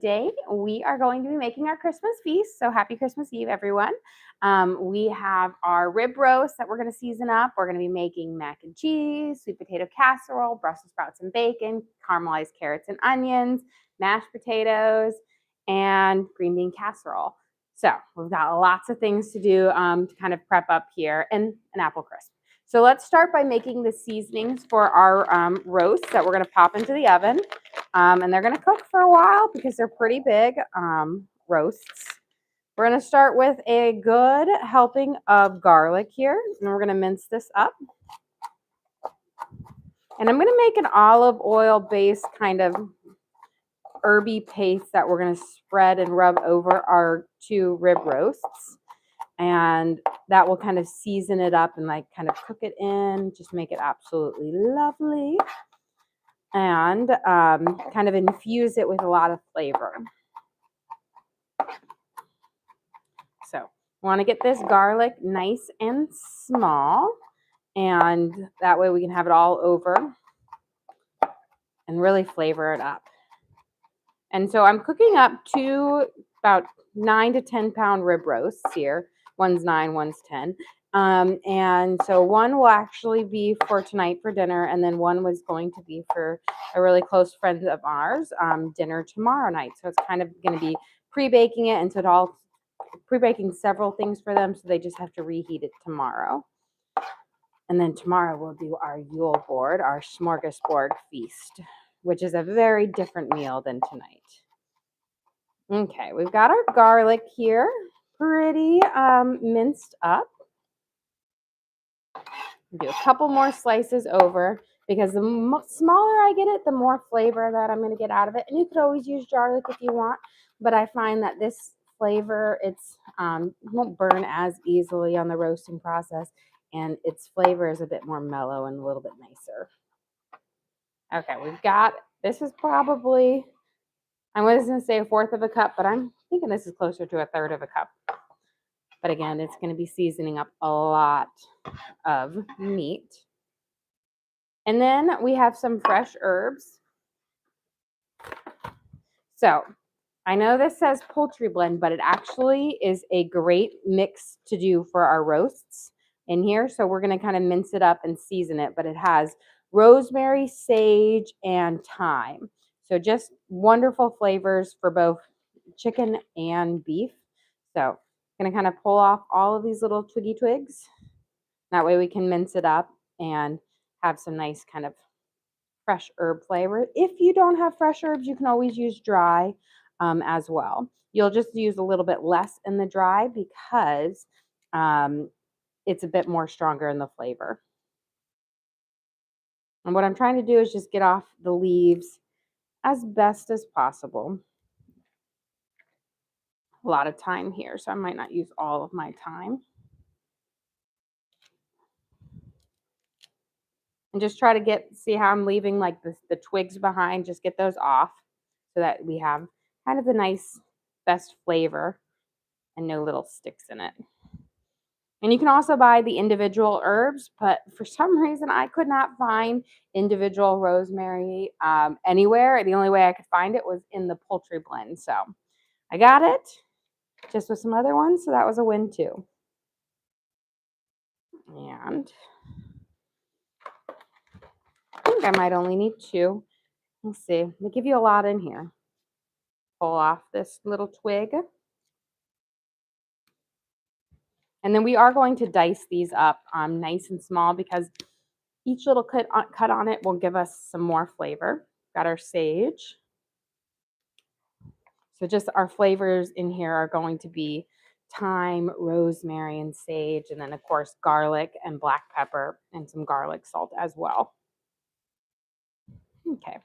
Today we are going to be making our Christmas feast. So happy Christmas Eve, everyone. We have our rib roast that we're going to season up. We're going to be making mac and cheese, sweet potato casserole, Brussels sprouts and bacon, caramelized carrots and onions, mashed potatoes, and green bean casserole. So we've got lots of things to do to kind of prep up here, and an apple crisp. So let's start by making the seasonings for our roast that we're going to pop into the oven. And they're going to cook for a while because they're pretty big roasts. We're going to start with a good helping of garlic here, and we're going to mince this up. And I'm going to make an olive oil based kind of herby paste that we're going to spread and rub over our two rib roasts. And that will kind of season it up and like kind of cook it in, just make it absolutely lovely. And kind of infuse it with a lot of flavor. So I want to get this garlic nice and small, and that way we can have it all over and really flavor it up. And so I'm cooking up two about 9 to 10 pound rib roasts here. One's 9, one's 10. And so one will actually be for tonight for dinner, and then one was going to be for a really close friend of ours, dinner tomorrow night. So it's kind of going to be pre-baking it, and so it all pre-baking several things for them, so they just have to reheat it tomorrow. And then tomorrow we'll do our Yule board, our smorgasbord feast, which is a very different meal than tonight. Okay, we've got our garlic here, pretty minced up. Do a couple more slices over, because the smaller I get it, the more flavor that I'm going to get out of it. And you could always use garlic if you want, but I find that this flavor, it's won't burn as easily on the roasting process, and its flavor is a bit more mellow and a little bit nicer. Okay, we've got, this is probably, I was going to say 1/4 of a cup, but I'm thinking this is closer to 1/3 of a cup. But again, it's going to be seasoning up a lot of meat. And then we have some fresh herbs. So I know this says poultry blend, but it actually is a great mix to do for our roasts in here. So we're going to kind of mince it up and season it, but it has rosemary, sage, and thyme. So just wonderful flavors for both chicken and beef. So I'm going to kind of pull off all of these little twiggy twigs. That way we can mince it up and have some nice kind of fresh herb flavor. If you don't have fresh herbs, you can always use dry as well. You'll just use a little bit less in the dry because it's a bit more stronger in the flavor. And what I'm trying to do is just get off the leaves as best as possible. A lot of thyme here, so I might not use all of my thyme. And just try to see how I'm leaving like the twigs behind, just get those off so that we have kind of the nice, best flavor and no little sticks in it. And you can also buy the individual herbs, but for some reason I could not find individual rosemary anywhere. The only way I could find it was in the poultry blend. So I got it just with some other ones, so that was a win too. And I think I might only need 2. Let's see. They give you a lot in here. Pull off this little twig. And then we are going to dice these up nice and small, because each little cut on it will give us some more flavor. Got our sage. So just our flavors in here are going to be thyme, rosemary, and sage, and then of course garlic and black pepper and some garlic salt as well. Okay,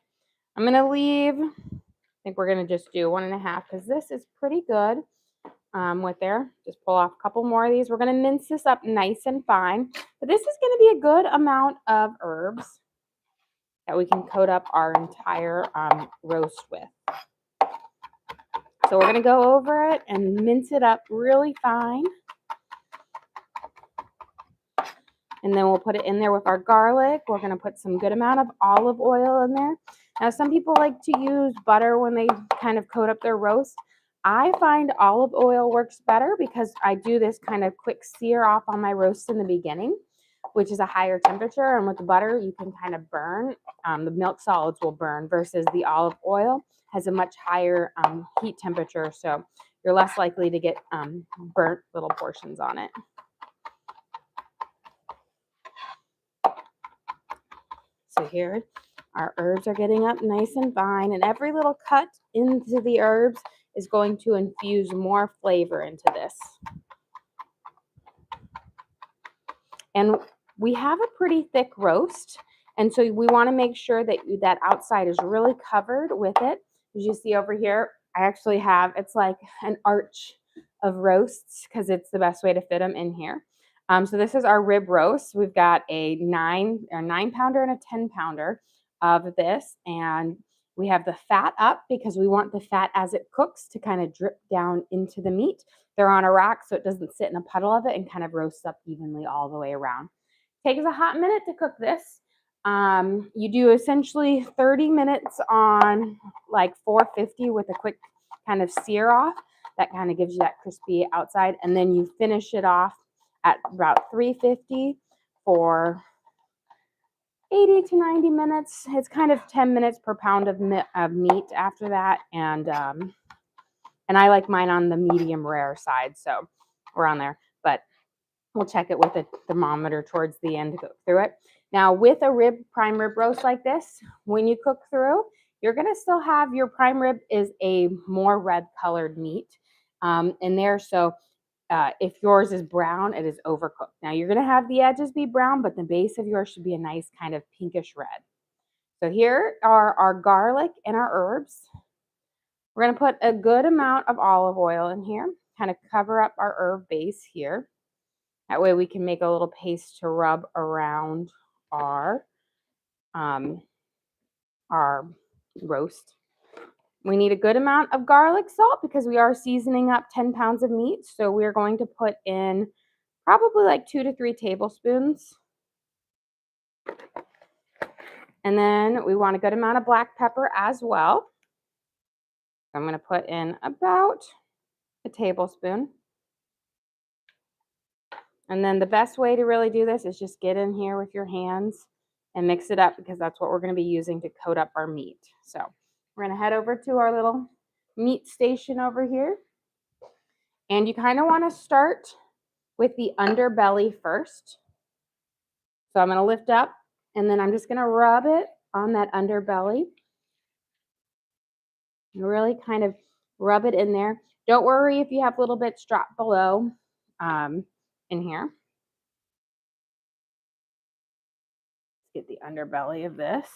I'm going to leave, I think we're going to just do 1.5 because this is pretty good with there. Just pull off a couple more of these. We're going to mince this up nice and fine, but this is going to be a good amount of herbs that we can coat up our entire roast with. So we're going to go over it and mince it up really fine. And then we'll put it in there with our garlic. We're going to put some good amount of olive oil in there. Now, some people like to use butter when they kind of coat up their roast. I find olive oil works better because I do this kind of quick sear off on my roast in the beginning, which is a higher temperature. And with the butter, you can kind of burn. The milk solids will burn versus the olive oil has a much higher heat temperature. So you're less likely to get burnt little portions on it. So here, our herbs are getting up nice and fine, and every little cut into the herbs is going to infuse more flavor into this. And we have a pretty thick roast, and so we want to make sure that that outside is really covered with it. As you see over here, I actually have, it's like an arch of roasts because it's the best way to fit them in here. So this is our rib roast. We've got a 9-pounder and a 10-pounder of this, and we have the fat up because we want the fat as it cooks to kind of drip down into the meat. They're on a rack so it doesn't sit in a puddle of it and kind of roasts up evenly all the way around. Takes a hot minute to cook this. You do essentially 30 minutes on like 450 with a quick kind of sear off. That kind of gives you that crispy outside. And then you finish it off at about 350 for 80 to 90 minutes. It's kind of 10 minutes per pound of meat after that. And I like mine on the medium rare side. So we're on there. But we'll check it with a thermometer towards the end to go through it. Now, with a prime rib roast like this, when you cook through, you're going to still have your prime rib is a more red colored meat in there. So if yours is brown, it is overcooked. Now, you're going to have the edges be brown, but the base of yours should be a nice kind of pinkish red. So here are our garlic and our herbs. We're going to put a good amount of olive oil in here, kind of cover up our herb base here. That way we can make a little paste to rub around our roast. We need a good amount of garlic salt because we are seasoning up 10 pounds of meat. So we're going to put in probably like 2 to 3 tablespoons. And then we want a good amount of black pepper as well. I'm going to put in about a tablespoon. And then the best way to really do this is just get in here with your hands and mix it up because that's what we're going to be using to coat up our meat. So we're going to head over to our little meat station over here. And you kind of want to start with the underbelly first. So I'm going to lift up and then I'm just going to rub it on that underbelly. Really kind of rub it in there. Don't worry if you have little bits drop below in here. Let's get the underbelly of this.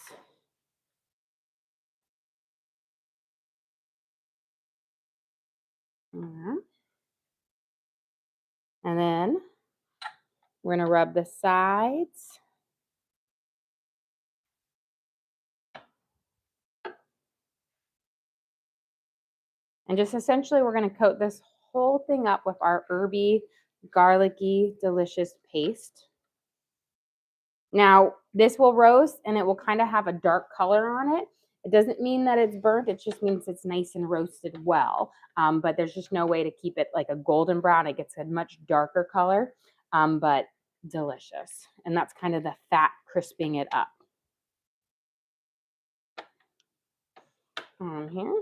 And then we're going to rub the sides. And just essentially we're going to coat this whole thing up with our herby, garlicky, delicious paste. Now, this will roast and it will kind of have a dark color on it. It doesn't mean that it's burnt. It just means it's nice and roasted well. But there's just no way to keep it like a golden brown. It gets a much darker color, but delicious. And that's kind of the fat crisping it up. On here.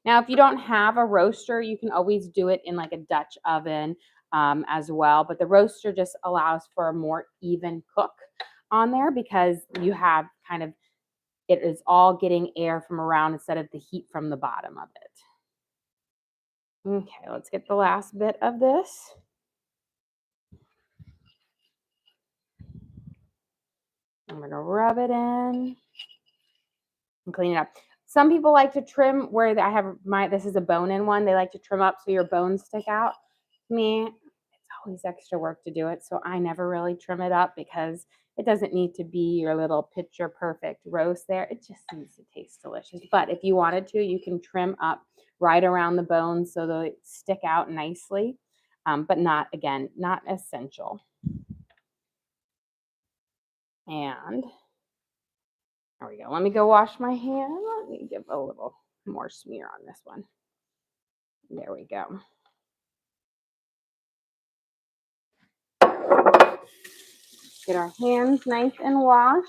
Now, if you don't have a roaster, you can always do it in like a Dutch oven as well. But the roaster just allows for a more even cook on there because you have kind of, it is all getting air from around instead of the heat from the bottom of it. Okay, let's get the last bit of this. I'm going to rub it in and clean it up. Some people like to trim where I have this is a bone-in one. They like to trim up so your bones stick out. Me, it's always extra work to do it, so I never really trim it up because it doesn't need to be your little picture perfect roast there. It just needs to taste delicious. But if you wanted to, you can trim up right around the bones so they stick out nicely, but not essential. And There we go. Let me go wash my hand. Let me give a little more smear on this one. There we go. Get our hands nice and washed.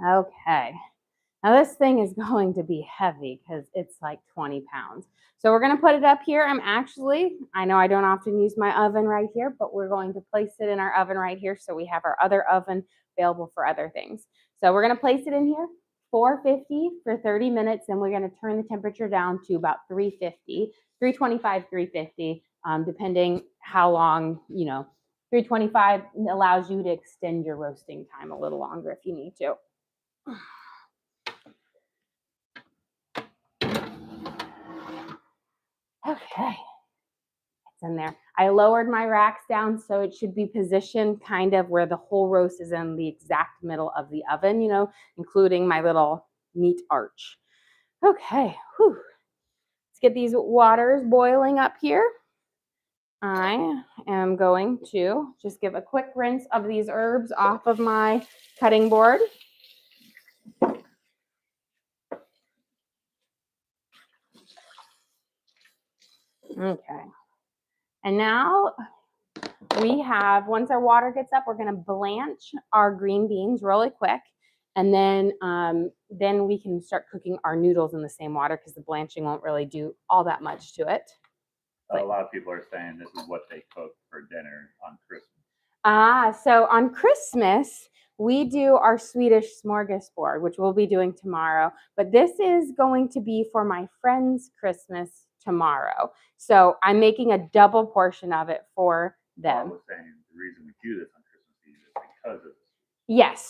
Okay. Now this thing is going to be heavy because it's like 20 pounds. So we're going to put it up here. I know I don't often use my oven right here, but we're going to place it in our oven right here so we have our other oven available for other things. So we're going to place it in here, 450 for 30 minutes, and we're going to turn the temperature down to about 350, 325, 350, depending how long, 325 allows you to extend your roasting time a little longer if you need to. Okay, it's in there. I lowered my racks down so it should be positioned kind of where the whole roast is in the exact middle of the oven, including my little meat arch. Okay, whew. Let's get these waters boiling up here. I am going to just give a quick rinse of these herbs off of my cutting board. Okay. And now once our water gets up, we're going to blanch our green beans really quick. And then we can start cooking our noodles in the same water because the blanching won't really do all that much to it. A lot of people are saying this is what they cook for dinner on Christmas. So on Christmas, we do our Swedish smorgasbord, which we'll be doing tomorrow. But this is going to be for my friend's Christmas tomorrow. So I'm making a double portion of it for them. I was saying the reason we do this on Christmas Eve is because of this. Yes.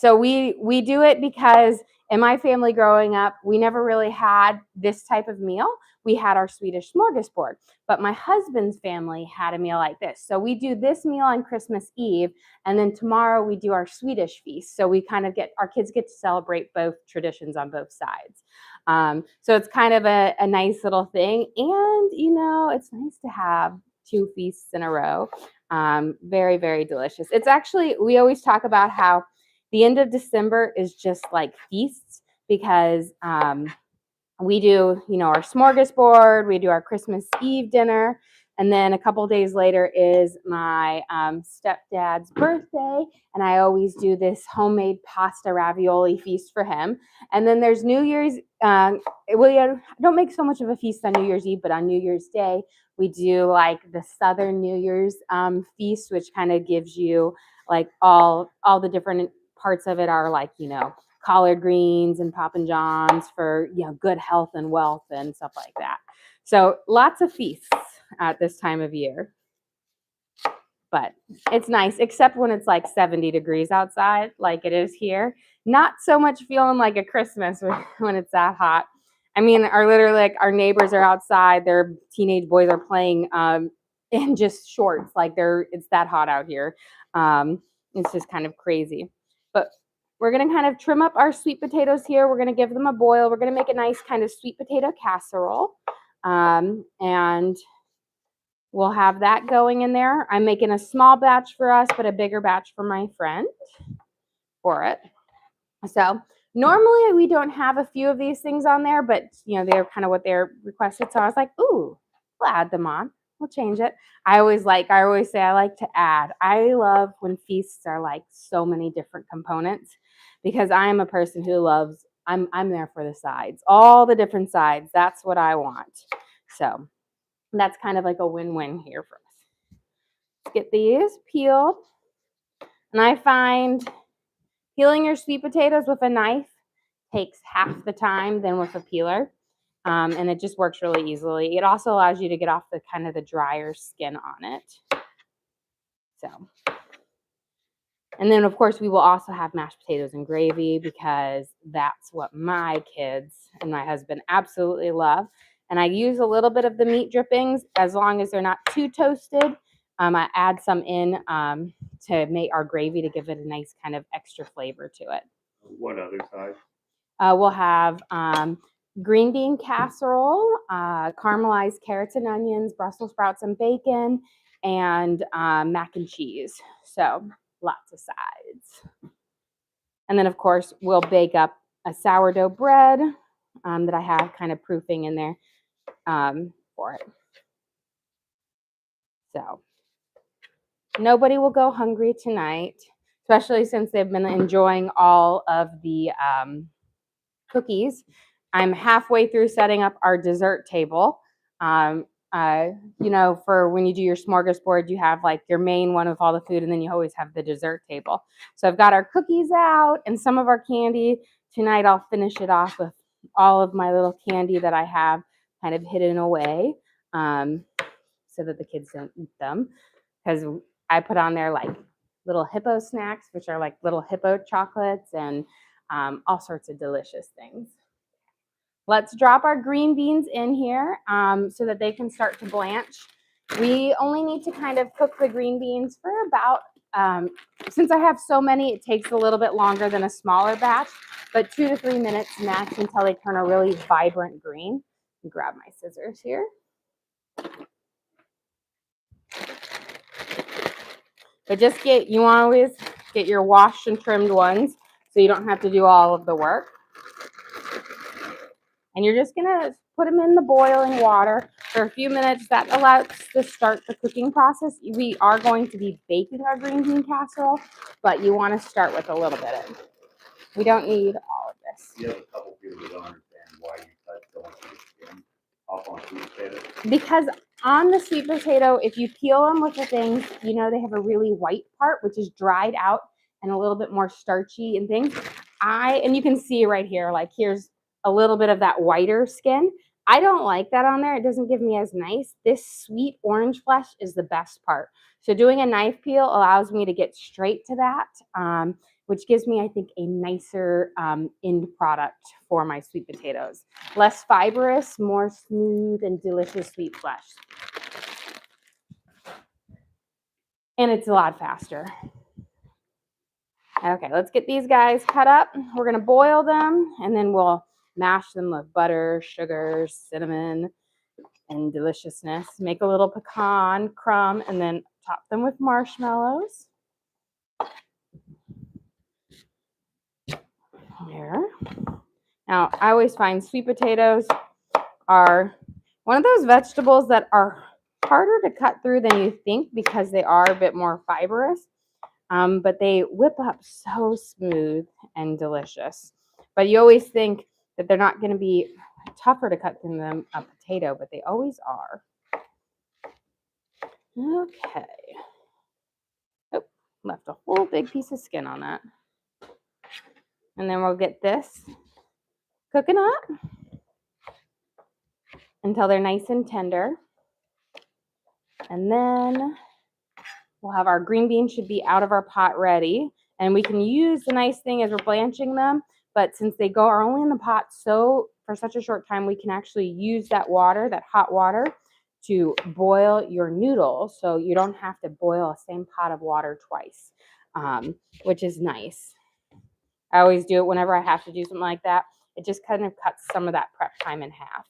So we do it because in my family growing up, we never really had this type of meal. We had our Swedish smorgasbord, but my husband's family had a meal like this. So we do this meal on Christmas Eve, and then tomorrow we do our Swedish feast. So we kind of our kids get to celebrate both traditions on both sides. So it's kind of a nice little thing. And, it's nice to have 2 feasts in a row. Very, very delicious. It's actually, we always talk about how the end of December is just like feasts because we do, our smorgasbord, we do our Christmas Eve dinner, and then a couple days later is my stepdad's birthday, and I always do this homemade pasta ravioli feast for him. And then there's New Year's. I don't make so much of a feast on New Year's Eve, but on New Year's Day, we do like the Southern New Year's feast, which kind of gives you like all the different parts of it are like, collard greens and Papa John's for good health and wealth and stuff like that. So lots of feasts at this time of year. But it's nice, except when it's like 70 degrees outside, like it is here. Not so much feeling like a Christmas when it's that hot. I mean, our neighbors are outside. Their teenage boys are playing in just shorts. Like it's that hot out here. It's just kind of crazy. But we're going to kind of trim up our sweet potatoes here. We're going to give them a boil. We're going to make a nice kind of sweet potato casserole. And we'll have that going in there. I'm making a small batch for us, but a bigger batch for my friend for it. So normally we don't have a few of these things on there, but they're kind of what they're requested. So I was like, ooh, we'll add them on. We'll change it. I always say I like to add. I love when feasts are like so many different components because I am a person who loves, I'm there for the sides, all the different sides. That's what I want. So that's kind of like a win-win here for us. Let's get these peeled. And I find peeling your sweet potatoes with a knife takes half the time than with a peeler. And it just works really easily. It also allows you to get off the kind of the drier skin on it. So, and then of course we will also have mashed potatoes and gravy because that's what my kids and my husband absolutely love. And I use a little bit of the meat drippings as long as they're not too toasted. I add some in to make our gravy to give it a nice kind of extra flavor to it. What other side? We'll have green bean casserole, caramelized carrots and onions, Brussels sprouts and bacon, and mac and cheese. So lots of sides. And then, of course, we'll bake up a sourdough bread that I have kind of proofing in there for it. So nobody will go hungry tonight, especially since they've been enjoying all of the cookies. I'm halfway through setting up our dessert table. You know, for when you do your smorgasbord, you have like your main one with all the food, and then you always have the dessert table. So I've got our cookies out and some of our candy. Tonight I'll finish it off with all of my little candy that I have kind of hidden away so that the kids don't eat them. Because I put on there like little hippo snacks, which are like little hippo chocolates and all sorts of delicious things. Let's drop our green beans in here so that they can start to blanch. We only need to kind of cook the green beans for about, since I have so many, it takes a little bit longer than a smaller batch, but 2 to 3 minutes max until they turn a really vibrant green. Grab my scissors here. But just you always get your washed and trimmed ones so you don't have to do all of the work. And you're just gonna put them in the boiling water for a few minutes. That allows to start the cooking process. We are going to be baking our green bean casserole, but you want to start with a little bit of it. We don't need all of this. You have a couple people that don't understand why you cut so much of the skin off on sweet potato. Because on the sweet potato, if you peel them with the things, you know they have a really white part, which is dried out and a little bit more starchy and things. And you can see right here, like here's a little bit of that whiter skin. I don't like that on there. It doesn't give me as nice. This sweet orange flesh is the best part. So doing a knife peel allows me to get straight to that, which gives me, I think, a nicer end product for my sweet potatoes. Less fibrous, more smooth and delicious sweet flesh. And it's a lot faster. Okay, let's get these guys cut up. We're gonna boil them and then we'll mash them with butter, sugar, cinnamon, and deliciousness. Make a little pecan crumb and then top them with marshmallows. There. Now, I always find sweet potatoes are one of those vegetables that are harder to cut through than you think because they are a bit more fibrous, but they whip up so smooth and delicious. But you always think that they're not going to be tougher to cut than a potato, but they always are. Okay. Oh, left a whole big piece of skin on that. And then we'll get this cooking up until they're nice and tender. And then we'll have our green beans should be out of our pot ready. And we can use the nice thing as we're blanching them, but since they are only in the pot for such a short time, we can actually use that water, that hot water, to boil your noodles. So you don't have to boil the same pot of water twice, which is nice. I always do it whenever I have to do something like that. It just kind of cuts some of that prep time in half.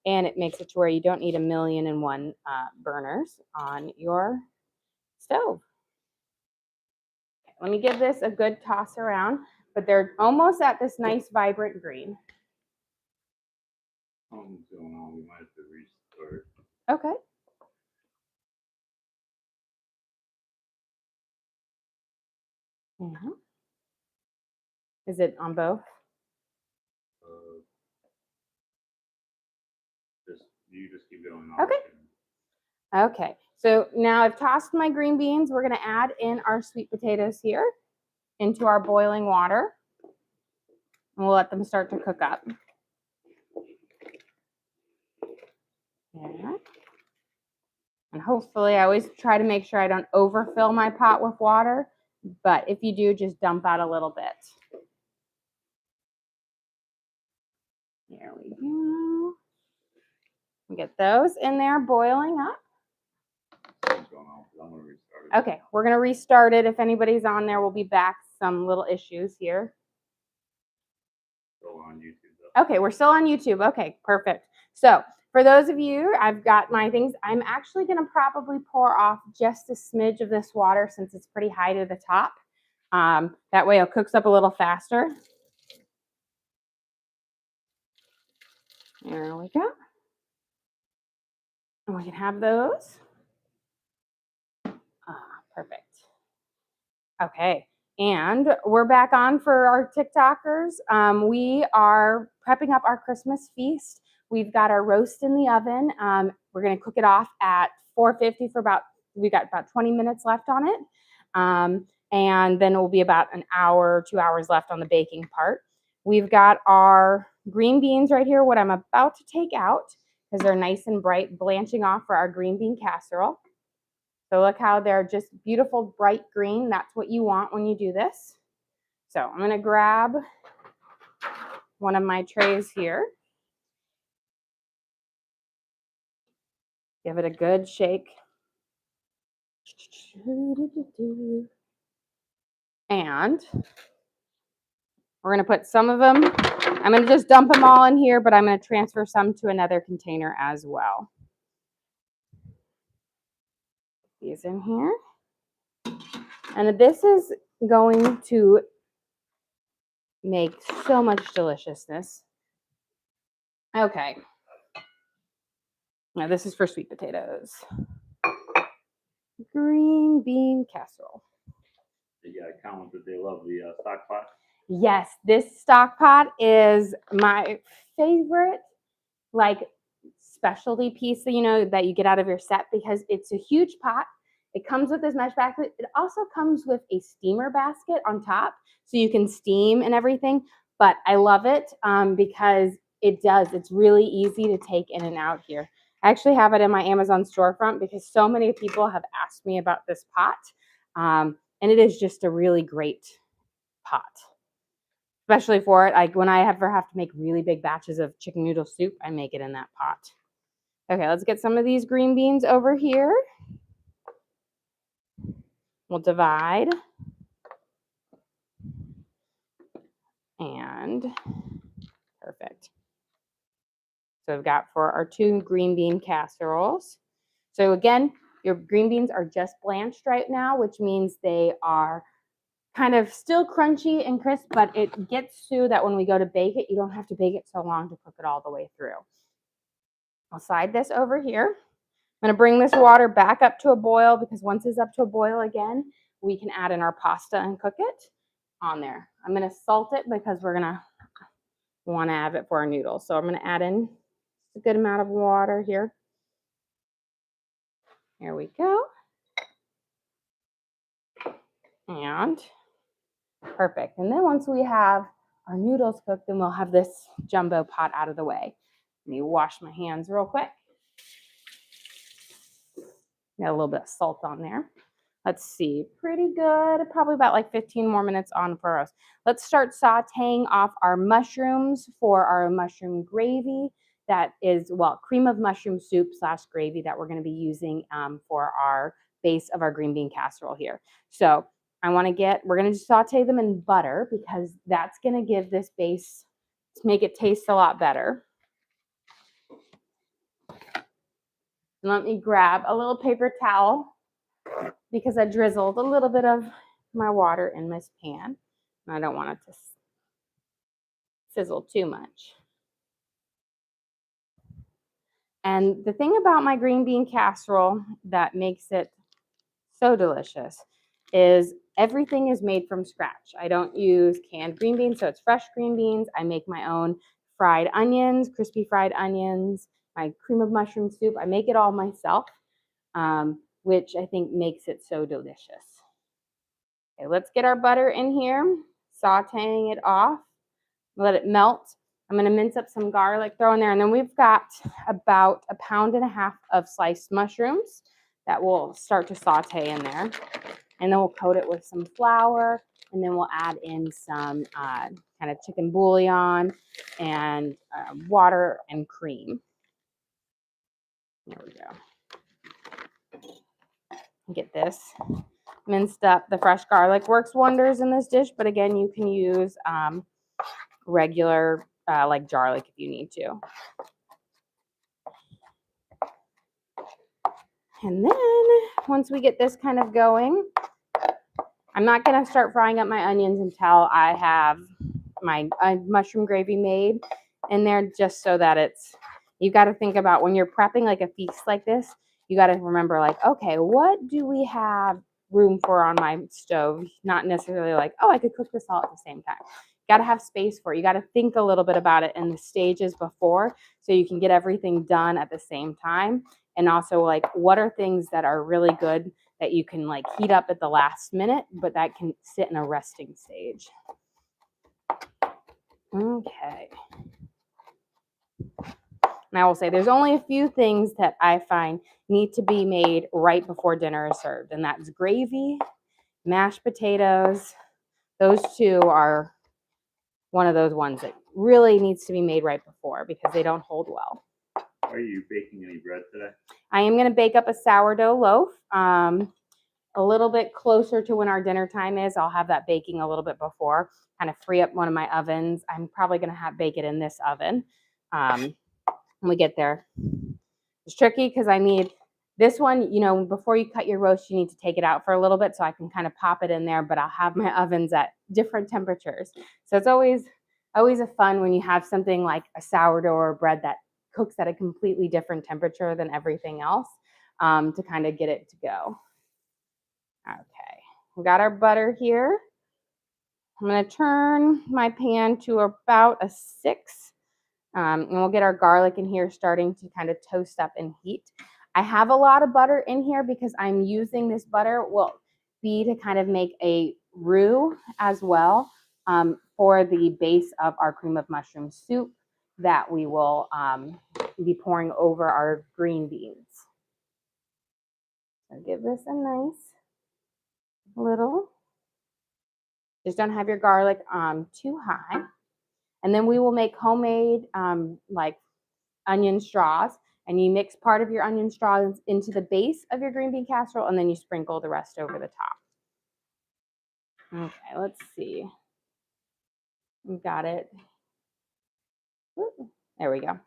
And it makes it to where you don't need 1,000,001 burners on your stove. Okay, let me give this a good toss around, but they're almost at this nice vibrant green. Something's going on. We might have to restart. Okay. Mm-hmm. Is it on both? You just keep going. Okay. Okay. So now I've tossed my green beans. We're going to add in our sweet potatoes here into our boiling water. And we'll let them start to cook up. Yeah. And hopefully I always try to make sure I don't overfill my pot with water. But if you do, just dump out a little bit. Here we go. We get those in there boiling up. Okay, we're going to restart it. If anybody's on there, we'll be back. Some little issues here. Go on YouTube Okay, we're still on YouTube. Okay, perfect. So for those of you, I've got my things. I'm actually going to probably pour off just a smidge of this water since it's pretty high to the top. That way it cooks up a little faster. There we go. And we can have those. Perfect. Okay, and we're back on for our TikTokers. We are prepping up our Christmas feast. We've got our roast in the oven. We're gonna cook it off at 450 for we got about 20 minutes left on it. And then it will be about an hour, 2 hours left on the baking part. We've got our green beans right here, what I'm about to take out because they're nice and bright, blanching off for our green bean casserole. So look how they're just beautiful, bright green. That's what you want when you do this. So I'm going to grab one of my trays here. Give it a good shake. And we're going to put some of them, I'm going to just dump them all in here, but I'm going to transfer some to another container as well. These in here. And this is going to make so much deliciousness. Okay. Now this is for sweet potatoes. Green bean casserole. Yeah, commented they love the stock pot. Yes, this stock pot is my favorite, like, specialty piece that you get out of your set because it's a huge pot. It comes with this mesh basket. It also comes with a steamer basket on top, so you can steam and everything. But I love it because it's really easy to take in and out here. I actually have it in my Amazon storefront because so many people have asked me about this pot. And it is just a really great pot, especially for it. Like when I ever have to make really big batches of chicken noodle soup, I make it in that pot. Okay, let's get some of these green beans over here. We'll divide. And perfect. So I've got for our 2 green bean casseroles. So again, your green beans are just blanched right now, which means they are kind of still crunchy and crisp, but it gets so that when we go to bake it, you don't have to bake it so long to cook it all the way through. I'll slide this over here. I'm going to bring this water back up to a boil because once it's up to a boil again, we can add in our pasta and cook it on there. I'm going to salt it because we're going to want to have it for our noodles. So I'm going to add in a good amount of water here. Here we go. And perfect. And then once we have our noodles cooked, then we'll have this jumbo pot out of the way. Let me wash my hands real quick. Got a little bit of salt on there. Let's see, pretty good. Probably about like 15 more minutes on for us. Let's start sauteing off our mushrooms for our mushroom gravy. That is, well, cream of mushroom soup / gravy that we're going to be using for our base of our green bean casserole here. So we're going to saute them in butter because that's going to give this base, to make it taste a lot better. And let me grab a little paper towel because I drizzled a little bit of my water in this pan. And I don't want it to sizzle too much. And the thing about my green bean casserole that makes it so delicious is everything is made from scratch. I don't use canned green beans, so it's fresh green beans. I make my own fried onions, crispy fried onions, my cream of mushroom soup. I make it all myself, which I think makes it so delicious. Okay, let's get our butter in here, sauteing it off, let it melt. I'm going to mince up some garlic, throw in there, and then we've got about 1.5 pounds of sliced mushrooms that we'll start to saute in there. And then we'll coat it with some flour, and then we'll add in some kind of chicken bouillon and water and cream. There we go. Get this minced up. The fresh garlic works wonders in this dish, but again, you can use regular like garlic if you need to. And then once we get this kind of going, I'm not going to start frying up my onions until I have my mushroom gravy made in there, just so that it's, you got to think about when you're prepping like a feast like this, you got to remember like, okay, what do we have room for on my stove? Not necessarily like, oh, I could cook this all at the same time. You got to have space for it. You got to think a little bit about it in the stages before so you can get everything done at the same time. And also like, what are things that are really good that you can like heat up at the last minute, but that can sit in a resting stage. Okay. And I will say there's only a few things that I find need to be made right before dinner is served, and that's gravy, mashed potatoes. Those two are one of those ones that really needs to be made right before because they don't hold well. Are you baking any bread today? I am going to bake up a sourdough loaf. A little bit closer to when our dinner time is. I'll have that baking a little bit before, kind of free up one of my ovens. I'm probably going to bake it in this oven when we get there. It's tricky because I need this one, you know, before you cut your roast, you need to take it out for a little bit so I can kind of pop it in there, but I'll have my ovens at different temperatures. So it's always a fun when you have something like a sourdough or bread that cooks at a completely different temperature than everything else to kind of get it to go. Okay, we got our butter here. I'm going to turn my pan to about a 6. And we'll get our garlic in here starting to kind of toast up and heat. I have a lot of butter in here because I'm using this butter will be to kind of make a roux as well for the base of our cream of mushroom soup that we will be pouring over our green beans. So give this a nice little, just don't have your garlic too high. And then we will make homemade like onion straws, and you mix part of your onion straws into the base of your green bean casserole, and then you sprinkle the rest over the top. Okay, let's see. We got it. There we go.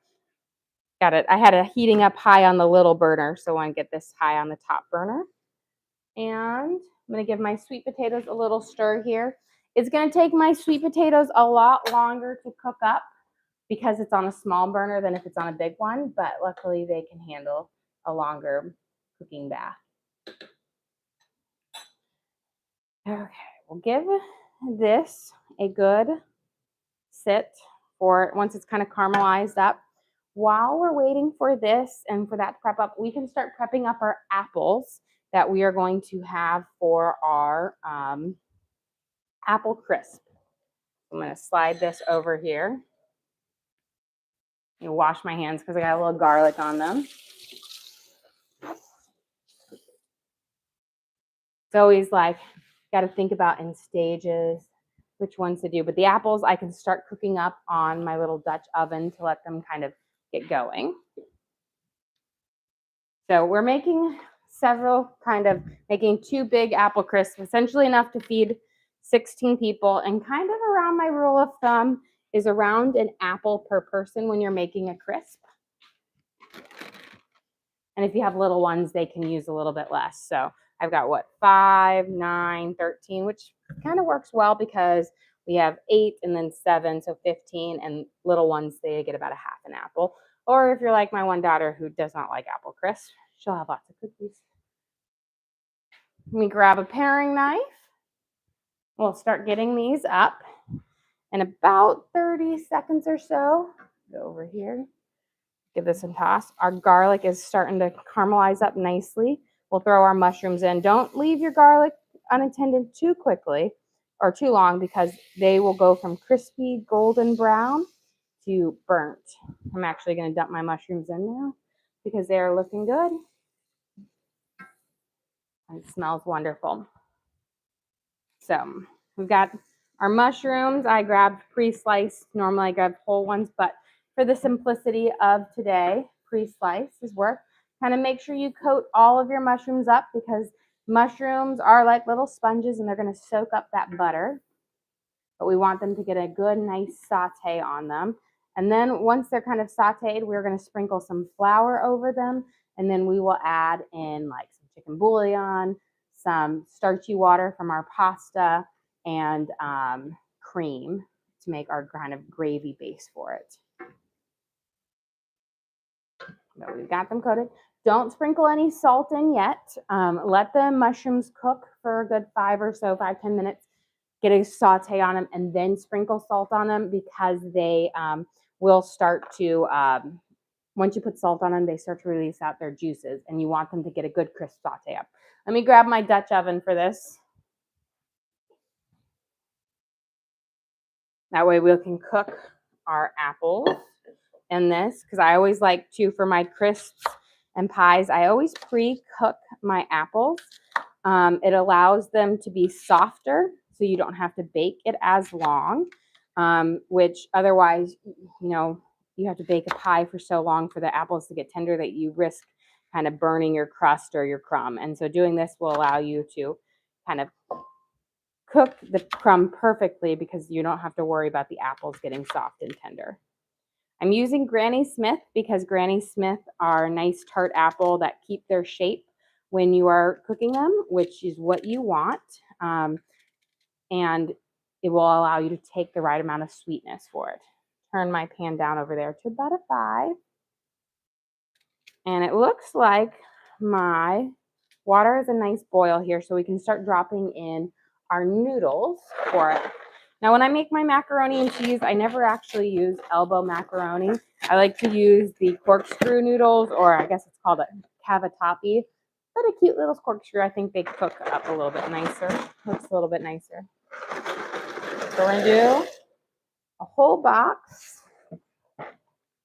Got it. I had it heating up high on the little burner, so I want to get this high on the top burner. And I'm going to give my sweet potatoes a little stir here. It's going to take my sweet potatoes a lot longer to cook up because it's on a small burner than if it's on a big one, but luckily they can handle a longer cooking bath. Okay, we'll give this a good sit for once it's kind of caramelized up. While we're waiting for this and for that to prep up, we can start prepping up our apples that we are going to have for our apple crisp. I'm going to slide this over here. You wash my hands because I got a little garlic on them. It's always like, got to think about in stages which ones to do. But the apples I can start cooking up on my little Dutch oven to let them kind of get going. So we're making making 2 big apple crisps, essentially enough to feed 16 people. And kind of around my rule of thumb is around an apple per person when you're making a crisp. And if you have little ones, they can use a little bit less. So I've got 5, 9, 13, which kind of works well because we have 8 and then 7, so 15, and little ones, they get about a half an apple. Or if you're like my one daughter who does not like apple crisp, she'll have lots of cookies. Let me grab a paring knife. We'll start getting these up in about 30 seconds or so. Go over here. Give this a toss. Our garlic is starting to caramelize up nicely. We'll throw our mushrooms in. Don't leave your garlic unattended too quickly or too long because they will go from crispy golden brown to burnt. I'm actually going to dump my mushrooms in now because they are looking good. And it smells wonderful. So we've got our mushrooms. I grabbed pre-sliced. Normally I grab whole ones, but for the simplicity of today, pre-slices work. Kind of make sure you coat all of your mushrooms up because mushrooms are like little sponges and they're going to soak up that butter. But we want them to get a good, nice saute on them. And then once they're kind of sauteed, we're going to sprinkle some flour over them. And then we will add in like some chicken bouillon, some starchy water from our pasta, and cream to make our kind of gravy base for it. So we've got them coated. Don't sprinkle any salt in yet. Let the mushrooms cook for a good 5-10 minutes. Get a saute on them and then sprinkle salt on them because they will start to, once you put salt on them, they start to release out their juices and you want them to get a good crisp saute up. Let me grab my Dutch oven for this. That way we can cook our apples in this because I always like to, for my crisps and pies, I always pre-cook my apples. It allows them to be softer so you don't have to bake it as long, which otherwise, you have to bake a pie for so long for the apples to get tender that you risk kind of burning your crust or your crumb. And so doing this will allow you to kind of cook the crumb perfectly because you don't have to worry about the apples getting soft and tender. I'm using Granny Smith because Granny Smith are nice tart apple that keep their shape when you are cooking them, which is what you want. And it will allow you to take the right amount of sweetness for it. Turn my pan down over there to about a 5. And it looks like my water is a nice boil here, so we can start dropping in our noodles for it. Now, when I make my macaroni and cheese, I never actually use elbow macaroni. I like to use the corkscrew noodles, or I guess it's called a cavatappi, but a cute little corkscrew. I think they cook up a little bit nicer. Looks a little bit nicer. So we're gonna do a whole box,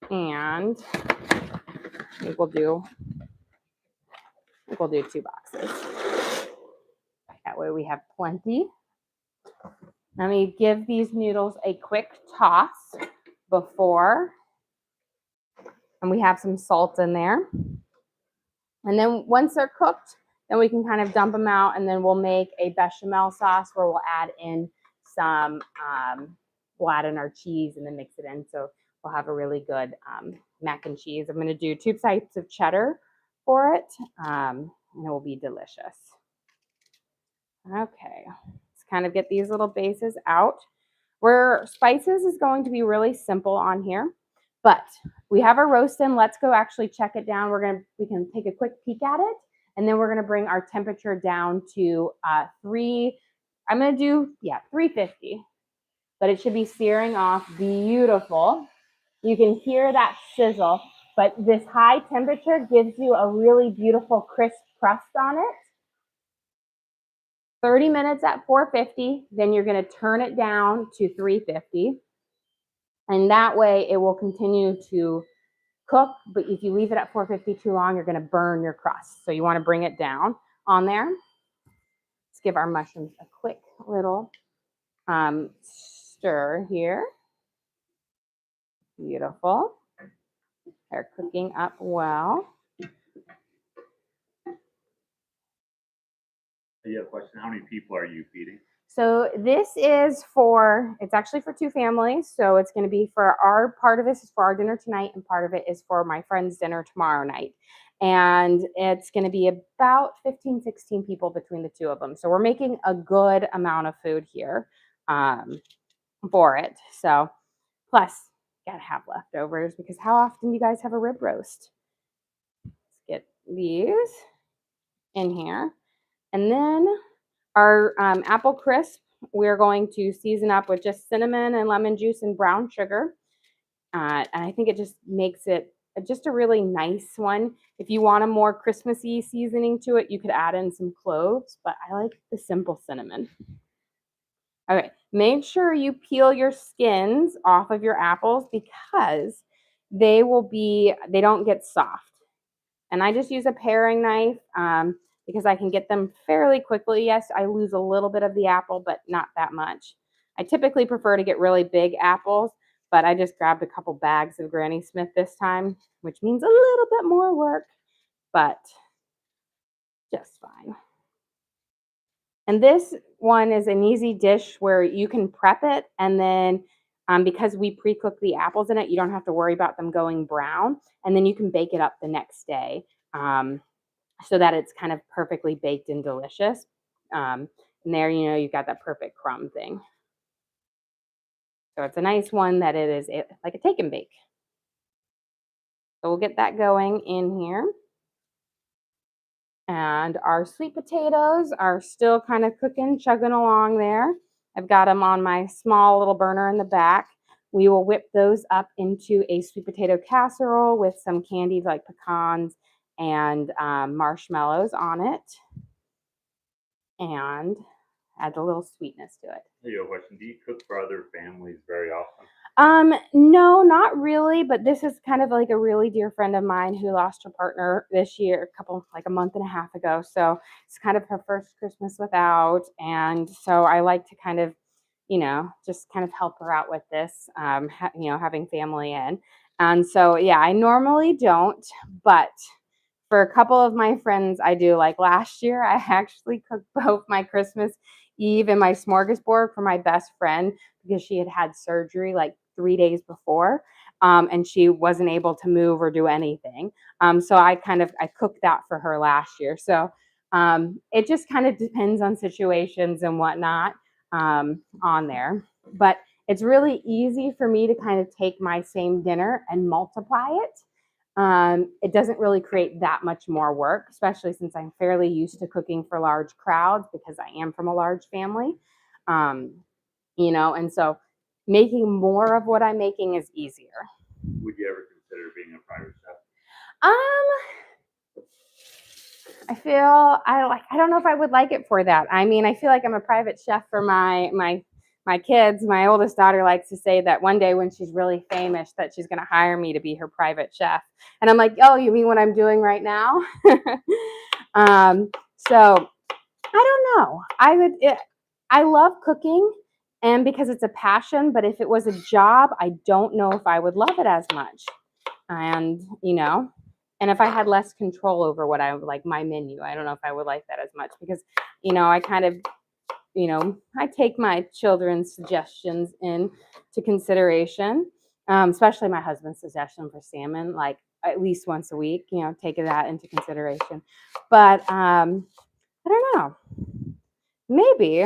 and I think we'll do 2 boxes. That way we have plenty. Let me give these noodles a quick toss before, and we have some salt in there. And then once they're cooked, then we can kind of dump them out, and then we'll make a bechamel sauce where we'll add in some, we'll add in our cheese and then mix it in. So we'll have a really good mac and cheese. I'm going to do 2 types of cheddar for it, and it will be delicious. Okay, let's kind of get these little bases out. Where spices is going to be really simple on here, but we have our roast in. Let's go actually check it down. We can take a quick peek at it, and then we're gonna bring our temperature down to 3. I'm gonna do 350, but it should be searing off beautiful. You can hear that sizzle, but this high temperature gives you a really beautiful crisp crust on it. 30 minutes at 450, then you're going to turn it down to 350. And that way it will continue to cook, but if you leave it at 450 too long, you're going to burn your crust. So you want to bring it down on there. Let's give our mushrooms a quick little stir here. Beautiful. They're cooking up well. You have a question. How many people are you feeding? So this is it's actually for 2 families. So it's going to be for our part of this is for our dinner tonight, and part of it is for my friend's dinner tomorrow night. And it's going to be about 15, 16 people between the 2 of them. So we're making a good amount of food here for it. So plus, gotta have leftovers because how often do you guys have a rib roast? Let's get these in here. And then our apple crisp, we're going to season up with just cinnamon and lemon juice and brown sugar. And I think it just makes it just a really nice one. If you want a more Christmassy seasoning to it, you could add in some cloves, but I like the simple cinnamon. Okay, make sure you peel your skins off of your apples because they don't get soft. And I just use a paring knife because I can get them fairly quickly. Yes, I lose a little bit of the apple, but not that much. I typically prefer to get really big apples, but I just grabbed a couple bags of Granny Smith this time, which means a little bit more work, but just fine. And this one is an easy dish where you can prep it and then Because we pre-cook the apples in it, you don't have to worry about them going brown. And then you can bake it up the next day so that it's kind of perfectly baked and delicious. And there, you've got that perfect crumb thing. So it's a nice one that it is like a take and bake. So we'll get that going in here. And our sweet potatoes are still kind of cooking, chugging along there. I've got them on my small little burner in the back. We will whip those up into a sweet potato casserole with some candied like pecans and marshmallows on it. And add a little sweetness to it. Hey, a question. Do you cook for other families very often? No, not really, but this is kind of like a really dear friend of mine who lost her partner this year, like a month and a half ago. So it's kind of her first Christmas without. And so I like to kind of, just kind of help her out with this, having family in. And so, yeah, I normally don't, but for a couple of my friends, I do. Like last year, I actually cooked both my Christmas Eve and my smorgasbord for my best friend because she had had surgery like 3 days before, and she wasn't able to move or do anything. So I cooked that for her last year. So it just kind of depends on situations and whatnot on there. But it's really easy for me to kind of take my same dinner and multiply it. It doesn't really create that much more work, especially since I'm fairly used to cooking for large crowds because I am from a large family. And so making more of what I'm making is easier. Would you ever consider being a private chef? I don't know if I would like it for that. I mean, I feel like I'm a private chef for my kids. My oldest daughter likes to say that one day when she's really famous that she's going to hire me to be her private chef. And I'm like, oh, you mean what I'm doing right now? So I don't know. I love cooking and because it's a passion, but if it was a job, I don't know if I would love it as much. And, and if I had less control over what I would like my menu, I don't know if I would like that as much because, I kind of, I take my children's suggestions into consideration, especially my husband's suggestion for salmon, like at least once a week, taking that into consideration. But I don't know. Maybe.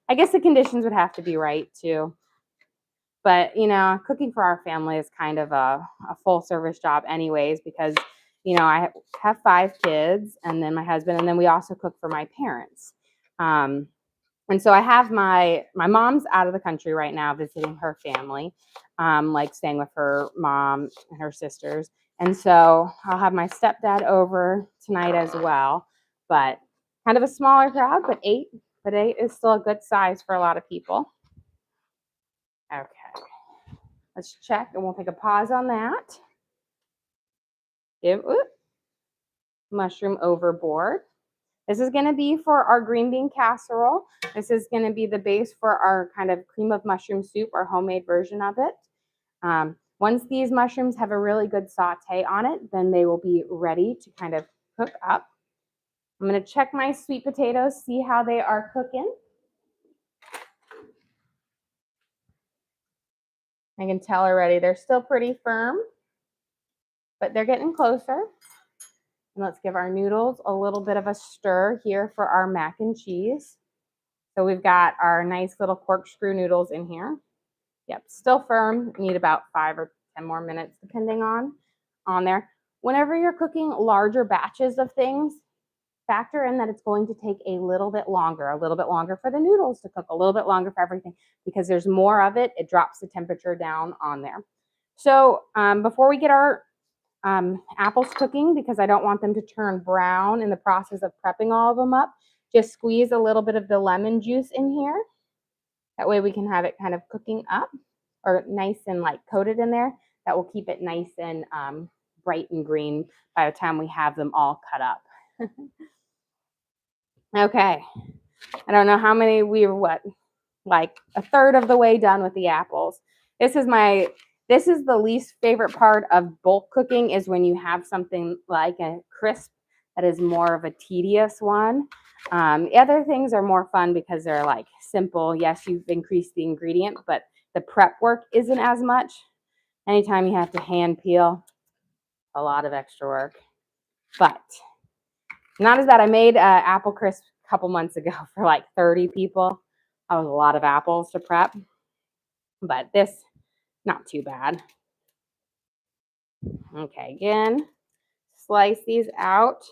I guess the conditions would have to be right too. But, cooking for our family is kind of a full service job anyways, because, I have 5 kids and then my husband, and then we also cook for my parents. And so I have my mom's out of the country right now visiting her family, like staying with her mom and her sisters. And so I'll have my stepdad over tonight as well, but kind of a smaller crowd, but 8 is still a good size for a lot of people. Okay. Let's check and we'll take a pause on that. Mushroom overboard. This is going to be for our green bean casserole. This is going to be the base for our kind of cream of mushroom soup, our homemade version of it. Once these mushrooms have a really good saute on it, then they will be ready to kind of cook up. I'm going to check my sweet potatoes, see how they are cooking. I can tell already they're still pretty firm, but they're getting closer. And let's give our noodles a little bit of a stir here for our mac and cheese. So we've got our nice little corkscrew noodles in here. Yep, still firm. Need about 5 or 10 more minutes depending on there. Whenever you're cooking larger batches of things, factor in that it's going to take a little bit longer for the noodles to cook, a little bit longer for everything because there's more of it. It drops the temperature down on there. So before we get our apples cooking, because I don't want them to turn brown in the process of prepping all of them up, just squeeze a little bit of the lemon juice in here. That way we can have it kind of cooking up or nice and like coated in there. That will keep it nice and bright and green by the time we have them all cut up. Okay. I don't know how many like a third of the way done with the apples. This is the least favorite part of bulk cooking is when you have something like a crisp that is more of a tedious one. The other things are more fun because they're like simple. Yes, you've increased the ingredient, but the prep work isn't as much. Anytime you have to hand peel, a lot of extra work, but not as bad. I made apple crisp a couple months ago for like 30 people. That was a lot of apples to prep, but this, not too bad. Okay, again, slice these out.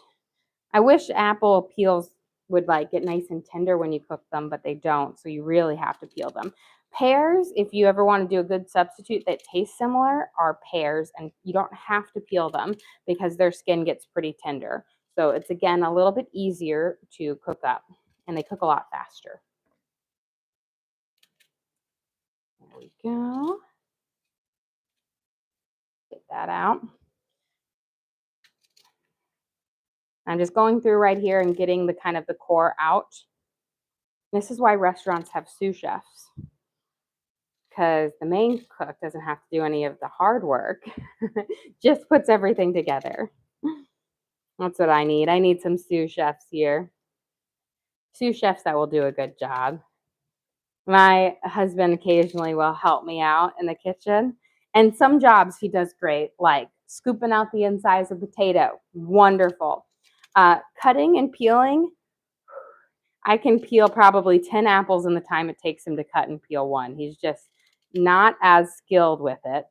I wish apple peels would like get nice and tender when you cook them, but they don't, so you really have to peel them. Pears, if you ever want to do a good substitute that tastes similar, are pears, and you don't have to peel them because their skin gets pretty tender. So it's, again, a little bit easier to cook up, and they cook a lot faster. There we go. Get that out. I'm just going through right here and getting the kind of the core out. This is why restaurants have sous chefs, because the main cook doesn't have to do any of the hard work, just puts everything together. That's what I need. I need some sous chefs here. Sous chefs that will do a good job. My husband occasionally will help me out in the kitchen. And some jobs he does great, like scooping out the insides of potato. Wonderful. Cutting and peeling. I can peel probably 10 apples in the time it takes him to cut and peel one. He's just not as skilled with it.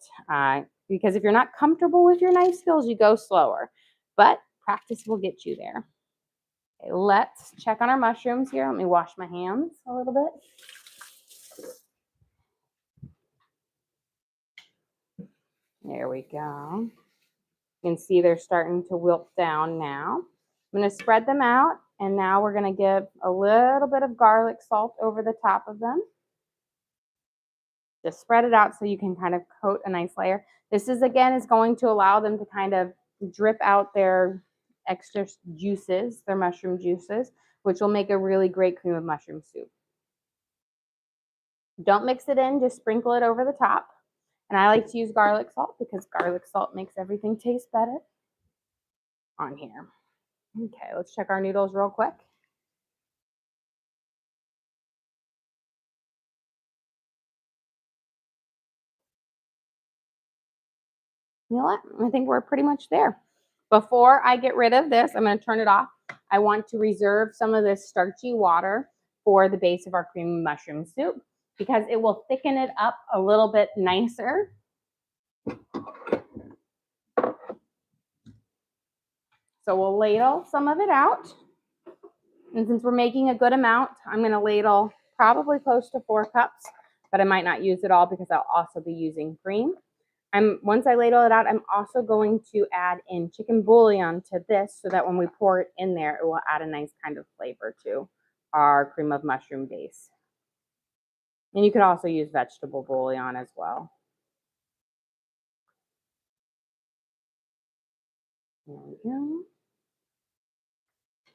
Because if you're not comfortable with your knife skills, you go slower. But practice will get you there. Okay, let's check on our mushrooms here. Let me wash my hands a little bit. There we go. You can see they're starting to wilt down now. I'm going to spread them out, and now we're going to give a little bit of garlic salt over the top of them. Just spread it out so you can kind of coat a nice layer. This is, again, is going to allow them to kind of drip out their extra juices, their mushroom juices, which will make a really great cream of mushroom soup. Don't mix it in, just sprinkle it over the top. And I like to use garlic salt because garlic salt makes everything taste better on here. Okay, let's check our noodles real quick. You know what? I think we're pretty much there. Before I get rid of this, I'm going to turn it off. I want to reserve some of this starchy water for the base of our cream of mushroom soup because it will thicken it up a little bit nicer. So we'll ladle some of it out. And since we're making a good amount, I'm going to ladle probably close to 4 cups, but I might not use it all because I'll also be using cream. Once I ladle it out, I'm also going to add in chicken bouillon to this so that when we pour it in there, it will add a nice kind of flavor to our cream of mushroom base. And you could also use vegetable bouillon as well. There we go.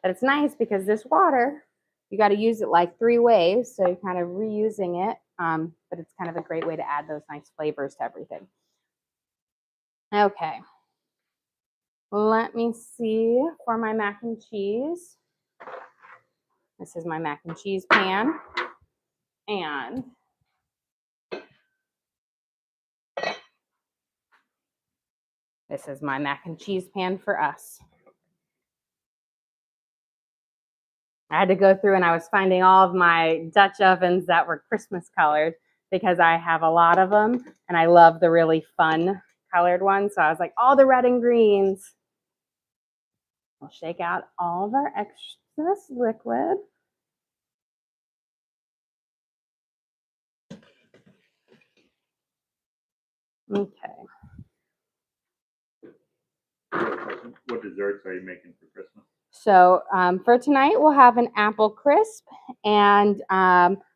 But it's nice because this water, you got to use it like 3 ways. So you're kind of reusing it, but it's kind of a great way to add those nice flavors to everything. Okay. Let me see for my mac and cheese. This is my mac and cheese pan. And this is my mac and cheese pan for us. I had to go through and I was finding all of my Dutch ovens that were Christmas colored because I have a lot of them and I love the really fun colored ones. So I was like, all the red and greens. We'll shake out all of our excess liquid. Okay. What desserts are you making for Christmas? So for tonight, we'll have an apple crisp and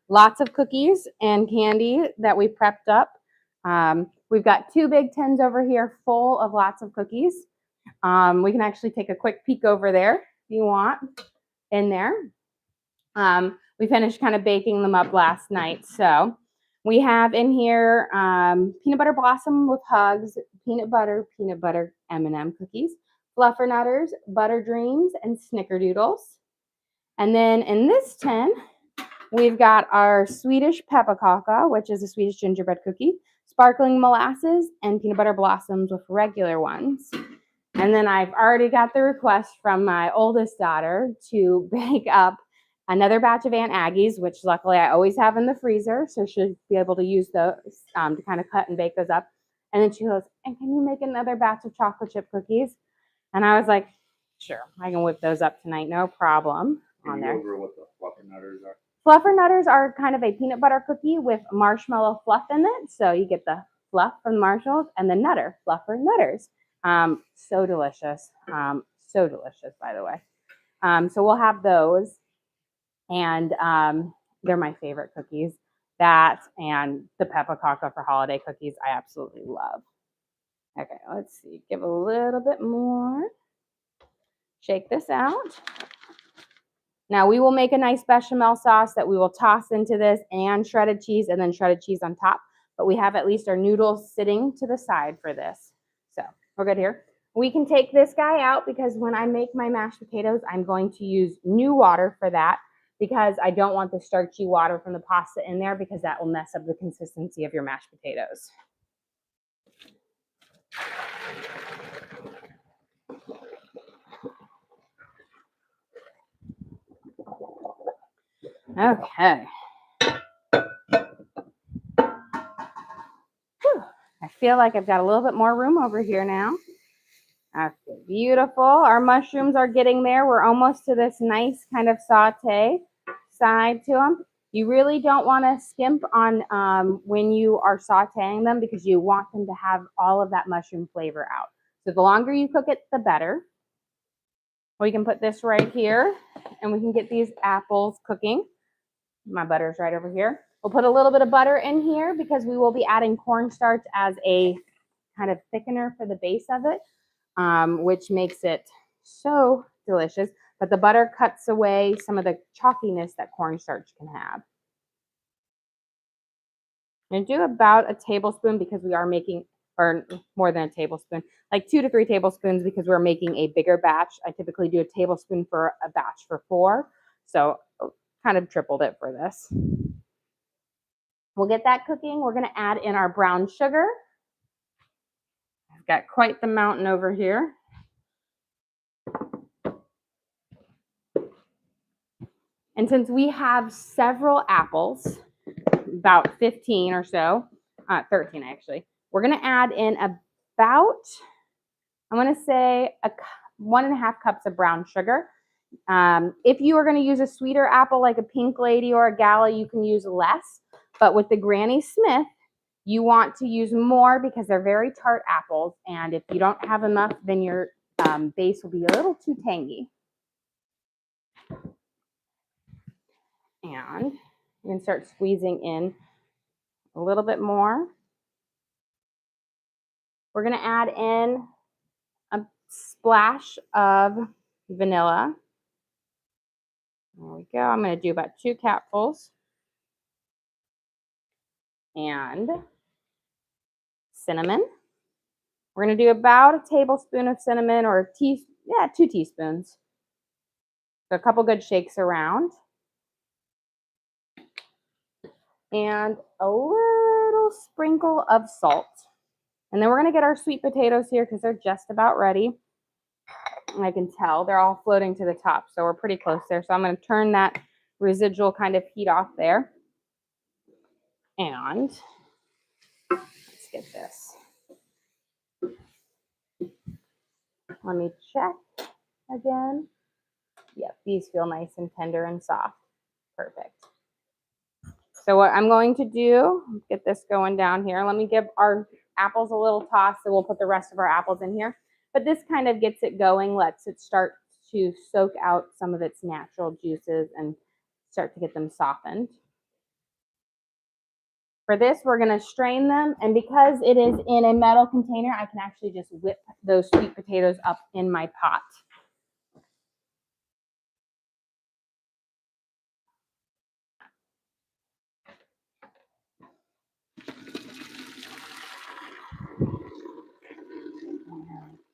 lots of cookies and candy that we prepped up. We've got 2 big tins over here full of lots of cookies. We can actually take a quick peek over there if you want in there. We finished kind of baking them up last night. So we have in here peanut butter blossom with hugs, peanut butter M&M cookies, fluffernutters, butter dreams, and snickerdoodles. And then in this tin, we've got our Swedish pepparkaka, which is a Swedish gingerbread cookie, sparkling molasses, and peanut butter blossoms with regular ones. And then I've already got the request from my oldest daughter to bake up another batch of Aunt Aggie's, which luckily I always have in the freezer, so she'll be able to use those to kind of cut and bake those up. And then she goes, and can you make another batch of chocolate chip cookies? And I was like, sure, I can whip those up tonight, no problem. Can you go over what the fluffernutters are? Fluffernutters are kind of a peanut butter cookie with marshmallow fluff in it. So you get the fluff from the marshmallows and the nutter, fluffernutters. So delicious. So delicious, by the way. So we'll have those. And they're my favorite cookies. That and the pepparkaka for holiday cookies, I absolutely love. Okay, let's see. Give a little bit more. Shake this out. Now we will make a nice bechamel sauce that we will toss into this and shredded cheese and then shredded cheese on top. But we have at least our noodles sitting to the side for this. So we're good here. We can take this guy out because when I make my mashed potatoes, I'm going to use new water for that because I don't want the starchy water from the pasta in there because that will mess up the consistency of your mashed potatoes. Okay. Whew. I feel like I've got a little bit more room over here now. Okay, beautiful. Our mushrooms are getting there. We're almost to this nice kind of saute side to them. You really don't want to skimp on when you are sauteing them because you want them to have all of that mushroom flavor out. So the longer you cook it, the better. We can put this right here and we can get these apples cooking. My butter's right over here. We'll put a little bit of butter in here because we will be adding cornstarch as a kind of thickener for the base of it. Which makes it so delicious. But the butter cuts away some of the chalkiness that cornstarch can have. I'm going to do about a tablespoon because we are making, or more than a tablespoon, like 2 to 3 tablespoons because we're making a bigger batch. I typically do a tablespoon for a batch for 4. So kind of tripled it for this. We'll get that cooking. We're going to add in our brown sugar. I've got quite the mountain over here. And since we have several apples, about 15 or so, 13 actually, we're going to add in about, I'm going to say 1.5 cups of brown sugar. If you are going to use a sweeter apple like a Pink Lady or a Gala, you can use less. But with the Granny Smith, you want to use more because they're very tart apples. And if you don't have enough, then your base will be a little too tangy. And you can start squeezing in a little bit more. We're going to add in a splash of vanilla. There we go. I'm going to do about 2 capfuls. And cinnamon. We're going to do about a tablespoon of cinnamon or 2 teaspoons. So a couple good shakes around. And a little sprinkle of salt. And then we're going to get our sweet potatoes here because they're just about ready. And I can tell they're all floating to the top. So we're pretty close there. So I'm going to turn that residual kind of heat off there. And let's get this. Let me check again. Yep, these feel nice and tender and soft. Perfect. So what I'm going to do, get this going down here. Let me give our apples a little toss, so we'll put the rest of our apples in here. But this kind of gets it going, lets it start to soak out some of its natural juices and start to get them softened. For this, we're going to strain them, and because it is in a metal container, I can actually just whip those sweet potatoes up in my pot.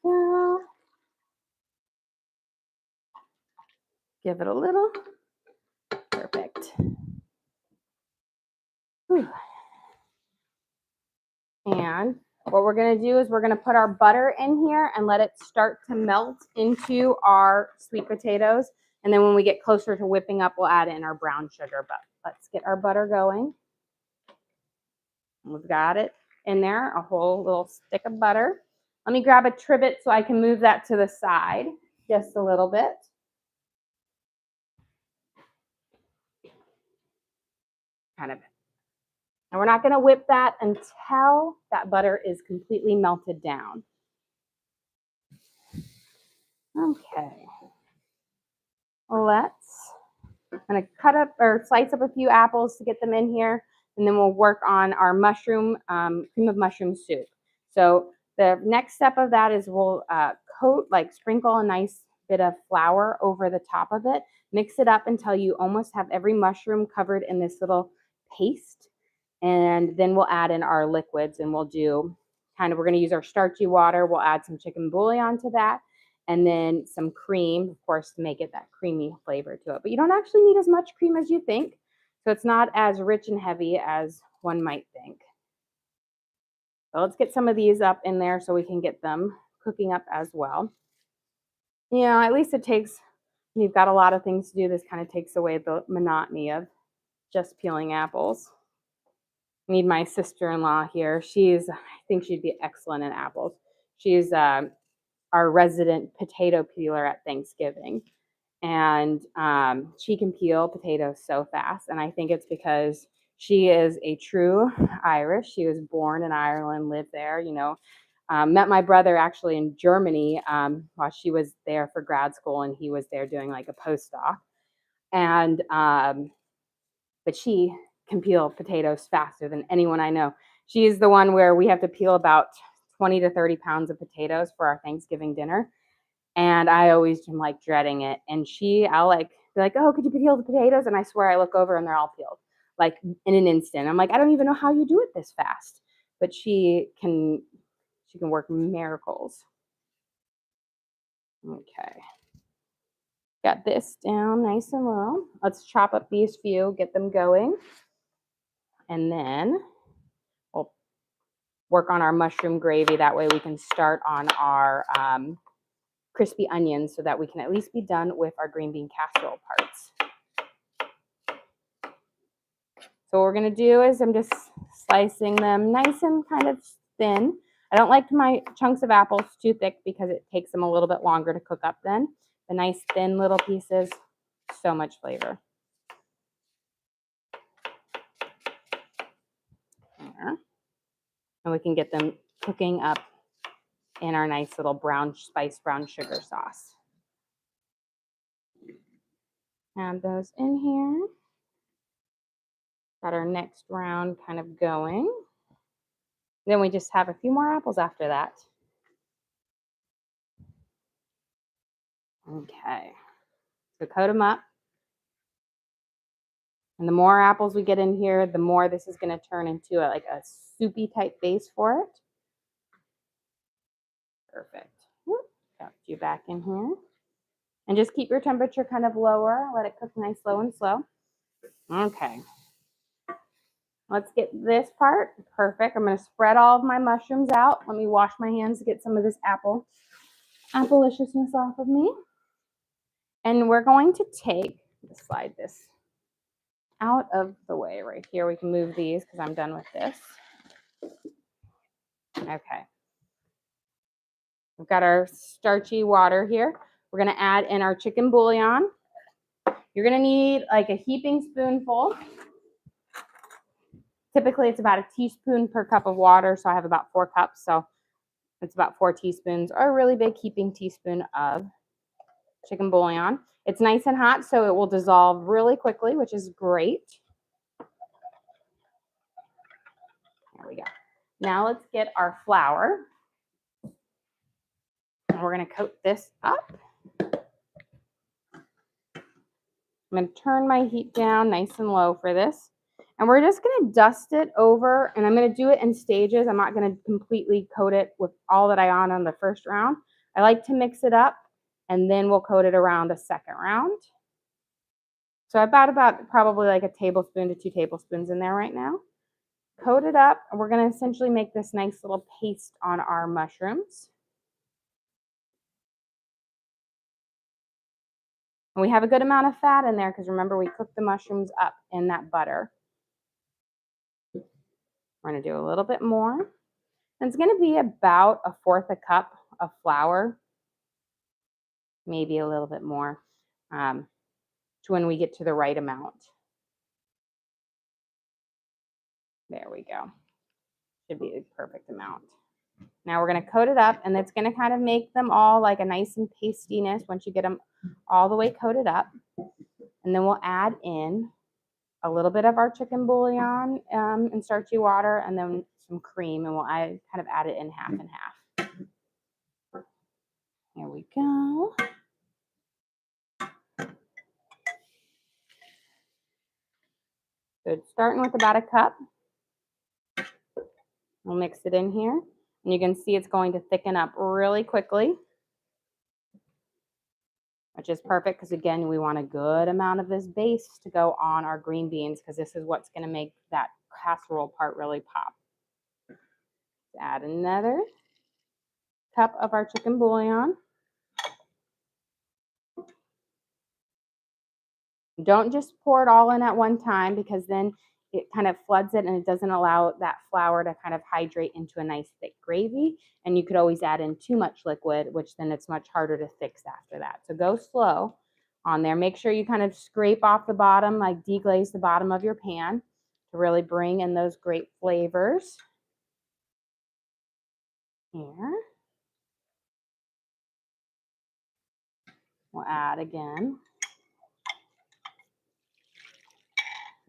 There we go. Give it a little. Perfect. Whew. And what we're going to do is we're going to put our butter in here and let it start to melt into our sweet potatoes. And then when we get closer to whipping up, we'll add in our brown sugar. But let's get our butter going. We've got it in there, a whole little stick of butter. Let me grab a trivet so I can move that to the side just a little bit. Kind of. And we're not going to whip that until that butter is completely melted down. Okay. I'm going to cut up or slice up a few apples to get them in here, and then we'll work on our mushroom, cream of mushroom soup. So the next step of that is we'll sprinkle a nice bit of flour over the top of it, mix it up until you almost have every mushroom covered in this little paste, and then we'll add in our liquids, and we're going to use our starchy water. We'll add some chicken bouillon to that, and then some cream, of course, to make it that creamy flavor to it. But you don't actually need as much cream as you think, so it's not as rich and heavy as one might think. So let's get some of these up in there so we can get them cooking up as well. At least when you've got a lot of things to do, this kind of takes away the monotony of just peeling apples. I need my sister-in-law here. I think she'd be excellent in apples. She's our resident potato peeler at Thanksgiving. And she can peel potatoes so fast. And I think it's because she is a true Irish. She was born in Ireland, lived there, met my brother actually in Germany while she was there for grad school, and he was there doing like a postdoc. And, but she can peel potatoes faster than anyone I know. She is the one where we have to peel about 20 to 30 pounds of potatoes for our Thanksgiving dinner. And I always am like dreading it. And I'll like be like, oh, could you peel the potatoes? And I swear I look over and they're all peeled like in an instant. I'm like, I don't even know how you do it this fast. But she can work miracles. Okay. Got this down nice and low. Let's chop up these few, get them going. And then we'll work on our mushroom gravy. That way we can start on our crispy onions so that we can at least be done with our green bean casserole parts. So what we're going to do is I'm just slicing them nice and kind of thin. I don't like my chunks of apples too thick because it takes them a little bit longer to cook up then. The nice thin little pieces, so much flavor. There. And we can get them cooking up in our nice little spiced brown sugar sauce. Add those in here. Got our next round kind of going. Then we just have a few more apples after that. Okay, so coat them up. And the more apples we get in here, the more this is going to turn into a soupy type base for it. Perfect. Got you back in here. And just keep your temperature kind of lower. Let it cook nice, low and slow. Okay. Let's get this part. Perfect. I'm going to spread all of my mushrooms out. Let me wash my hands to get some of this appleliciousness off of me. And we're going to slide this out of the way right here. We can move these because I'm done with this. Okay. We've got our starchy water here. We're going to add in our chicken bouillon. You're going to need like a heaping spoonful. Typically, it's about a teaspoon per cup of water, so I have about 4 cups. So it's about 4 teaspoons or a really big heaping teaspoon of chicken bouillon. It's nice and hot, so it will dissolve really quickly, which is great. There we go. Now let's get our flour. And we're going to coat this up. I'm going to turn my heat down nice and low for this. And we're just going to dust it over, and I'm going to do it in stages. I'm not going to completely coat it with all that I on the first round. I like to mix it up, and then we'll coat it around the second round. So I've got about probably like a tablespoon to 2 tablespoons in there right now. coat it up. We're going to essentially make this nice little paste on our mushrooms. And we have a good amount of fat in there because remember we cooked the mushrooms up in that butter. We're going to do a little bit more. And it's going to be about 1/4 cup of flour, maybe a little bit more, to when we get to the right amount. There we go. Should be the perfect amount. Now we're going to coat it up, and it's going to kind of make them all like a nice and pastiness once you get them all the way coated up. And then we'll add in a little bit of our chicken bouillon and starchy water, and then some cream, and we'll kind of add it in half and half. There we go. So starting with about 1 cup. We'll mix it in here, and you can see it's going to thicken up really quickly, which is perfect because, again, we want a good amount of this base to go on our green beans because this is what's going to make that casserole part really pop. Add another cup of our chicken bouillon. Don't just pour it all in at one time because then it kind of floods it and it doesn't allow that flour to kind of hydrate into a nice thick gravy. And you could always add in too much liquid, which then it's much harder to fix after that. So go slow on there. Make sure you kind of scrape off the bottom, like deglaze the bottom of your pan to really bring in those great flavors. Here. We'll add again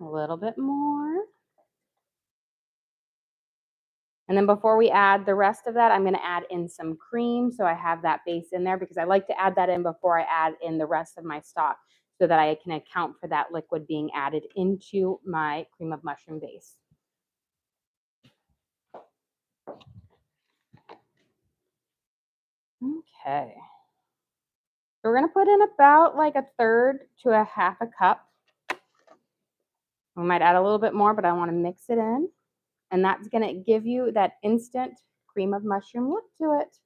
a little bit more. And then before we add the rest of that, I'm going to add in some cream. So I have that base in there because I like to add that in before I add in the rest of my stock so that I can account for that liquid being added into my cream of mushroom base. Okay. So we're going to put in about like 1/3 to 1/2 cup. We might add a little bit more, but I want to mix it in. And that's going to give you that instant cream of mushroom look to it.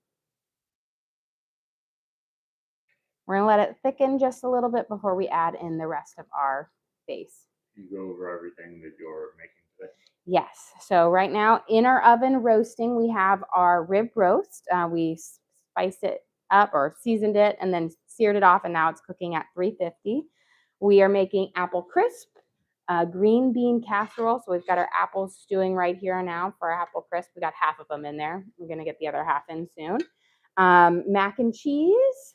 We're going to let it thicken just a little bit before we add in the rest of our base. You go over everything that you're making today? Yes. So right now in our oven roasting, we have our rib roast. We spiced it up or seasoned it and then seared it off, and now it's cooking at 350. We are making apple crisp, green bean casserole. So we've got our apples stewing right here now for our apple crisp. We got half of them in there. We're going to get the other half in soon. Mac and cheese,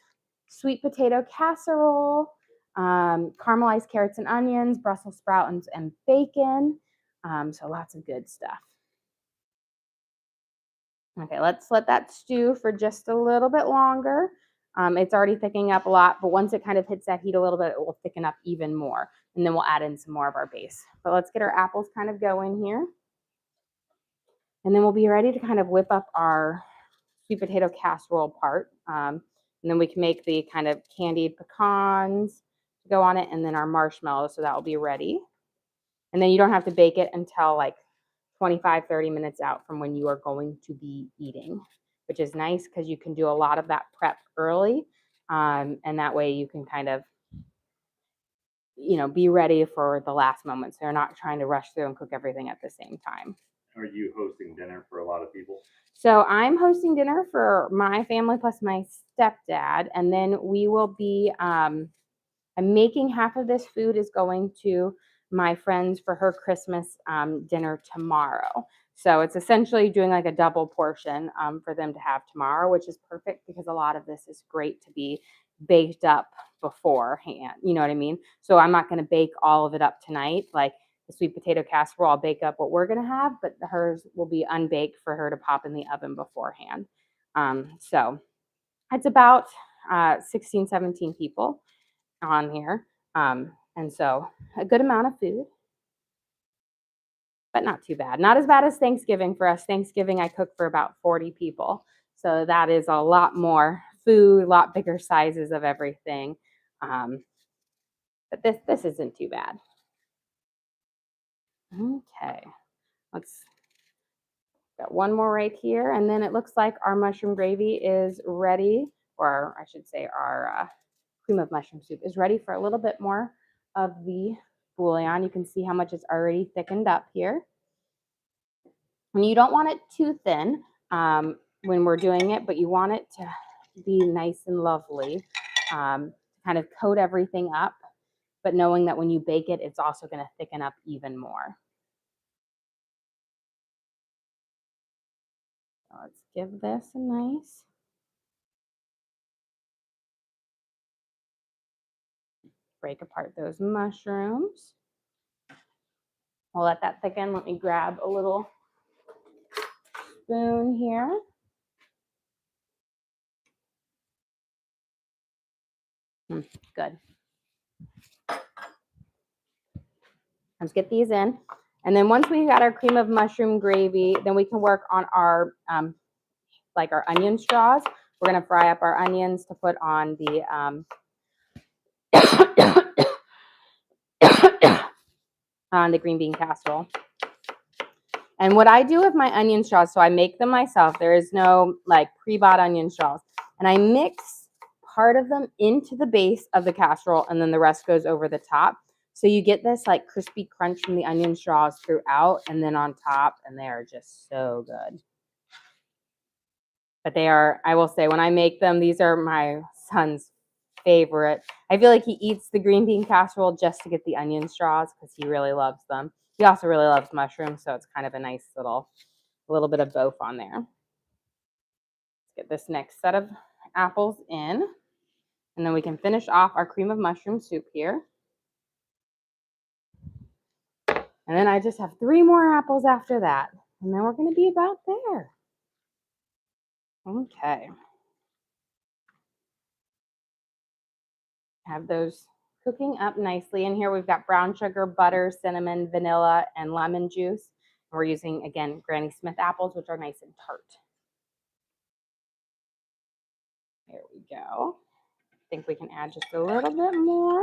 sweet potato casserole, caramelized carrots and onions, Brussels sprouts and bacon. So lots of good stuff. Okay, let's let that stew for just a little bit longer. It's already thickening up a lot, but once it kind of hits that heat a little bit, it will thicken up even more. And then we'll add in some more of our base. But let's get our apples kind of going here. And then we'll be ready to kind of whip up our sweet potato casserole part. And then we can make the kind of candied pecans to go on it, and then our marshmallows, so that will be ready. And then you don't have to bake it until like 25-30 minutes out from when you are going to be eating, which is nice because you can do a lot of that prep early. And that way you can kind of, be ready for the last moment. So you're not trying to rush through and cook everything at the same time. Are you hosting dinner for a lot of people? So I'm hosting dinner for my family plus my stepdad, and then we will be, I'm making half of this food is going to my friends for her Christmas dinner tomorrow. So it's essentially doing like a double portion for them to have tomorrow, which is perfect because a lot of this is great to be baked up beforehand. You know what I mean? So I'm not going to bake all of it up tonight. Like the sweet potato casserole, I'll bake up what we're going to have, but hers will be unbaked for her to pop in the oven beforehand. So it's about 16, 17 people on here. And so a good amount of food, but not too bad. Not as bad as Thanksgiving for us. Thanksgiving, I cook for about 40 people. So that is a lot more food, a lot bigger sizes of everything. But this isn't too bad. Okay. Let's one more right here, and then it looks like our mushroom gravy is ready, or I should say our cream of mushroom soup is ready for a little bit more of the bouillon. You can see how much it's already thickened up here. And you don't want it too thin when we're doing it, but you want it to be nice and lovely, kind of coat everything up, but knowing that when you bake it, it's also going to thicken up even more. So let's give this a nice break apart those mushrooms. We'll let that thicken. Let me grab a little spoon here. Good. Let's get these in. And then once we got our cream of mushroom gravy, then we can work on our like our onion straws. We're going to fry up our onions to put on the on the green bean casserole. And what I do with my onion straws, so I make them myself. There is no like pre-bought onion straws. And I mix part of them into the base of the casserole, and then the rest goes over the top. So you get this like crispy crunch from the onion straws throughout and then on top, and they are just so good. But they are, I will say, when I make them, these are my son's favorite. I feel like he eats the green bean casserole just to get the onion straws because he really loves them. He also really loves mushrooms, so it's kind of a nice little bit of both on there. Let's get this next set of apples in, and then we can finish off our cream of mushroom soup here. And then I just have 3 more apples after that, and then we're going to be about there. Okay. Have those cooking up nicely. In here we've got brown sugar, butter, cinnamon, vanilla, and lemon juice. We're using, again, Granny Smith apples, which are nice and tart. There we go. I think we can add just a little bit more.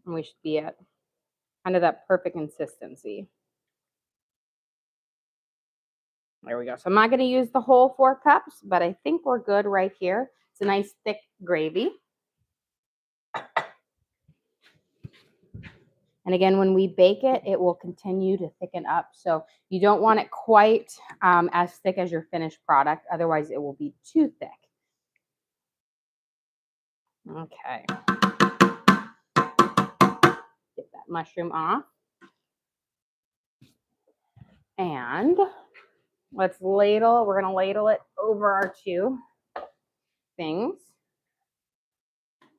And we should be at kind of that perfect consistency. There we go. So I'm not going to use the whole 4 cups, but I think we're good right here. It's a nice thick gravy. And again, when we bake it, it will continue to thicken up. So you don't want it quite as thick as your finished product. Otherwise, it will be too thick. Okay. Get that mushroom off. And let's ladle. We're going to ladle it over our 2 things.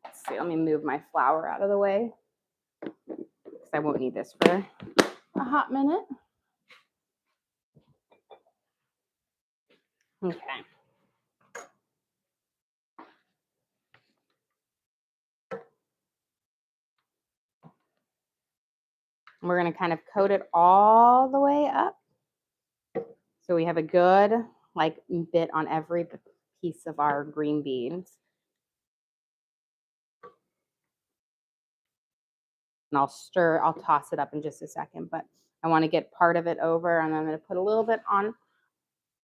Let's see. Let me move my flour out of the way, because I won't need this for a hot minute. Okay. We're going to kind of coat it all the way up, so we have a good like bit on every piece of our green beans. And I'll toss it up in just a second, but I want to get part of it over, and I'm going to put a little bit on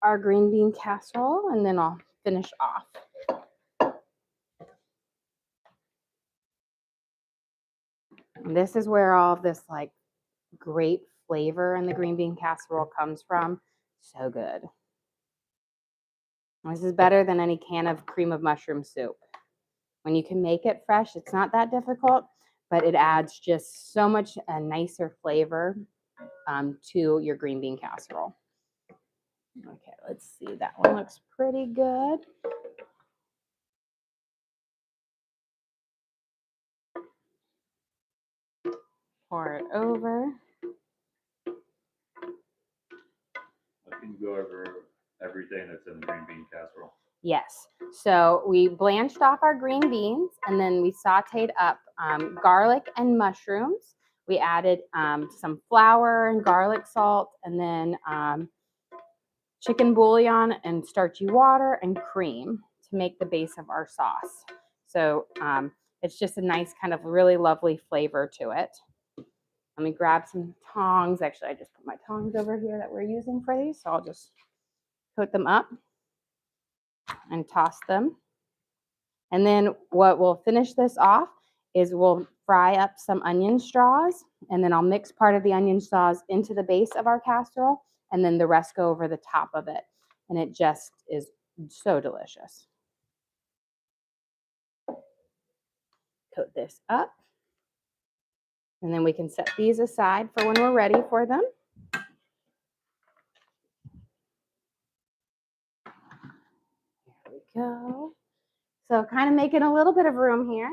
our green bean casserole, and then I'll finish off. And this is where all of this like great flavor in the green bean casserole comes from. So good. This is better than any can of cream of mushroom soup. When you can make it fresh, it's not that difficult, but it adds just so much a nicer flavor to your green bean casserole. Okay, let's see. That one looks pretty good. Pour it over. I can go over everything that's in the green bean casserole. Yes. So we blanched off our green beans, and then we sauteed up garlic and mushrooms. We added some flour and garlic salt, and then chicken bouillon and starchy water and cream to make the base of our sauce. So it's just a nice kind of really lovely flavor to it. Let me grab some tongs. Actually, I just put my tongs over here that we're using for these. So I'll just coat them up and toss them. And then what we'll finish this off is we'll fry up some onion straws, and then I'll mix part of the onion straws into the base of our casserole, and then the rest go over the top of it. And it just is so delicious. Coat this up. And then we can set these aside for when we're ready for them. There we go. So kind of making a little bit of room here.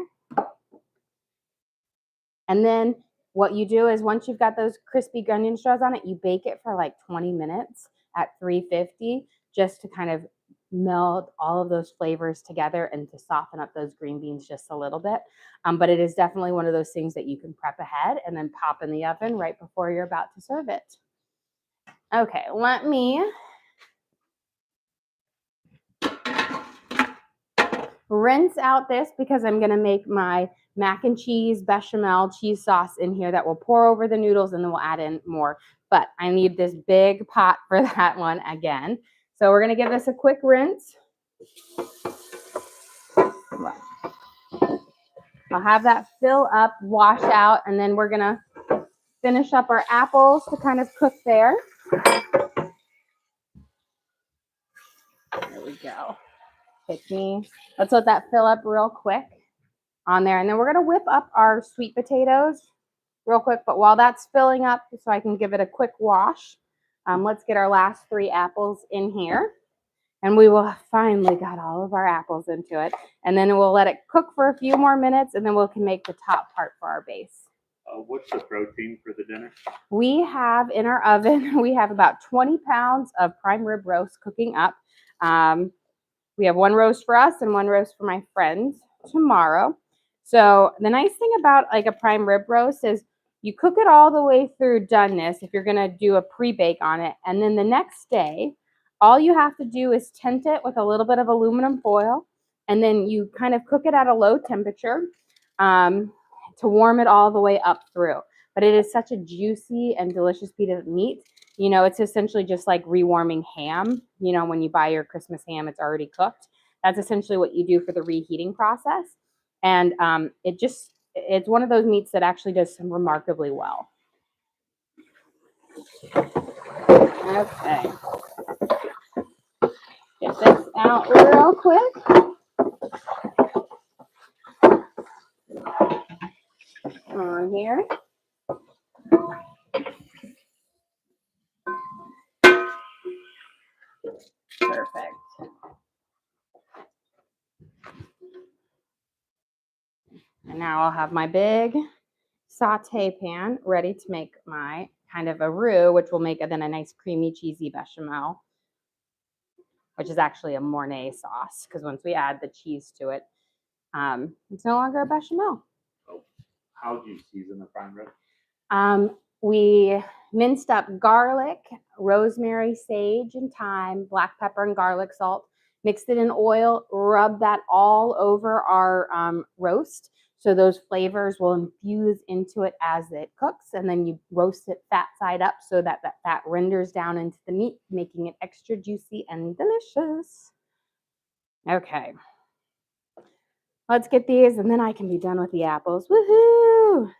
And then what you do is once you've got those crispy onion straws on it, you bake it for like 20 minutes at 350 just to kind of meld all of those flavors together and to soften up those green beans just a little bit. But it is definitely one of those things that you can prep ahead and then pop in the oven right before you're about to serve it. Okay, let me rinse out this because I'm going to make my mac and cheese bechamel cheese sauce in here that will pour over the noodles, and then we'll add in more. But I need this big pot for that one again. So we're going to give this a quick rinse. I'll have that fill up, wash out, and then we're going to finish up our apples to kind of cook there. There we go. Let's let that fill up real quick on there. And then we're going to whip up our sweet potatoes real quick. But while that's filling up, so I can give it a quick wash, let's get our last 3 apples in here. And we will have finally got all of our apples into it. And then we'll let it cook for a few more minutes, and then we can make the top part for our base. What's the protein for the dinner? We have in our oven, we have about 20 pounds of prime rib roast cooking up. We have 1 roast for us and 1 roast for my friends tomorrow. So the nice thing about like a prime rib roast is you cook it all the way through doneness if you're going to do a pre-bake on it. And then the next day, all you have to do is tent it with a little bit of aluminum foil. And then you kind of cook it at a low temperature to warm it all the way up through. But it is such a juicy and delicious piece of meat. You know, it's essentially just like rewarming ham. You know, when you buy your Christmas ham, it's already cooked. That's essentially what you do for the reheating process. And it's one of those meats that actually does some remarkably well. Okay. Get this out real quick. On here. Perfect. And now I'll have my big saute pan ready to make my kind of a roux, which will make then a nice creamy cheesy bechamel, which is actually a Mornay sauce, because once we add the cheese to it, it's no longer a bechamel. Oh, how do you season the prime rib? We minced up garlic, rosemary, sage, and thyme, black pepper and garlic salt, mixed it in oil, rubbed that all over our roast. So those flavors will infuse into it as it cooks, and then you roast it fat side up so that that fat renders down into the meat, making it extra juicy and delicious. Okay. Let's get these, and then I can be done with the apples. Woohoo!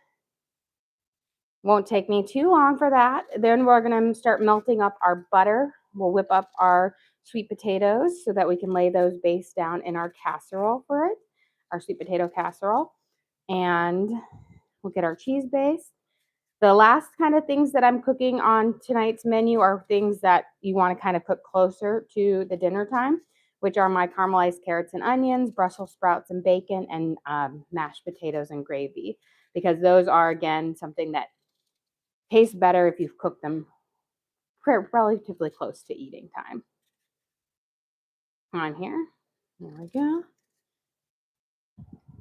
Won't take me too long for that. Then we're going to start melting up our butter. We'll whip up our sweet potatoes so that we can lay those base down in our casserole for it, our sweet potato casserole. And we'll get our cheese base. The last kind of things that I'm cooking on tonight's menu are things that you want to kind of cook closer to the dinner time, which are my caramelized carrots and onions, Brussels sprouts and bacon, and mashed potatoes and gravy, because those are, again, something that tastes better if you've cooked them relatively close to eating time. On here, there we go.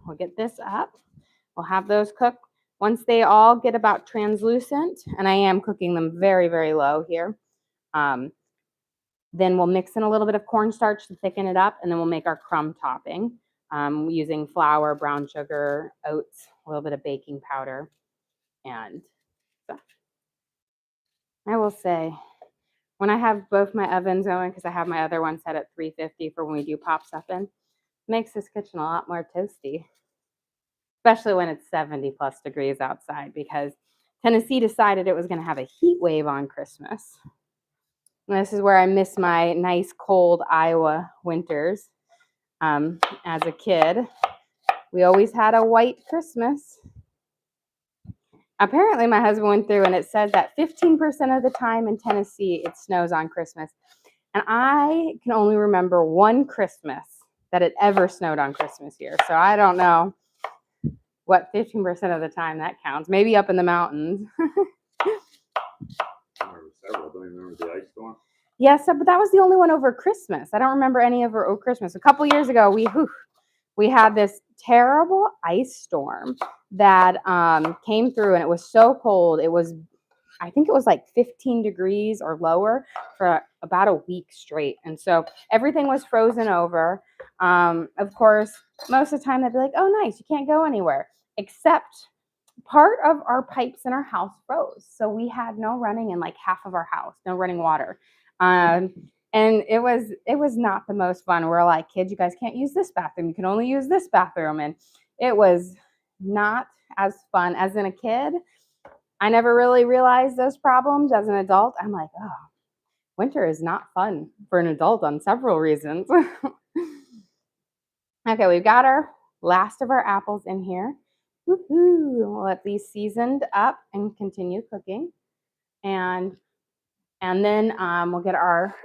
We'll get this up. We'll have those cooked. Once they all get about translucent, and I am cooking them very, very low here, then we'll mix in a little bit of cornstarch to thicken it up, and then we'll make our crumb topping using flour, brown sugar, oats, a little bit of baking powder, and So I will say, when I have both my ovens going, because I have my other one set at 350 for when we do pop stuffing, makes this kitchen a lot more toasty, especially when it's 70 plus degrees outside, because Tennessee decided it was going to have a heat wave on Christmas. And this is where I miss my nice cold Iowa winters. As a kid, we always had a white Christmas. Apparently, my husband went through and it said that 15% of the time in Tennessee it snows on Christmas. And I can only remember one Christmas that it ever snowed on Christmas here. So I don't know what 15% of the time that counts. Maybe up in the mountains. I remember several. Don't you remember the ice storm? Yes, but that was the only one over Christmas. I don't remember any over Christmas. A couple years ago, we had this terrible ice storm that came through, and it was so cold. I think it was like 15 degrees or lower for about a week straight. And so everything was frozen over. Of course, most of the time they'd be like, oh, nice, you can't go anywhere, except part of our pipes in our house froze. So we had no running in like half of our house, no running water. And it was not the most fun. We're like, kids, you guys can't use this bathroom. You can only use this bathroom. And it was not as fun as in a kid. I never really realized those problems as an adult. I'm like, oh, winter is not fun for an adult on several reasons. Okay, we've got our last of our apples in here. Woo-hoo. We'll let these seasoned up and continue cooking. And then we'll get our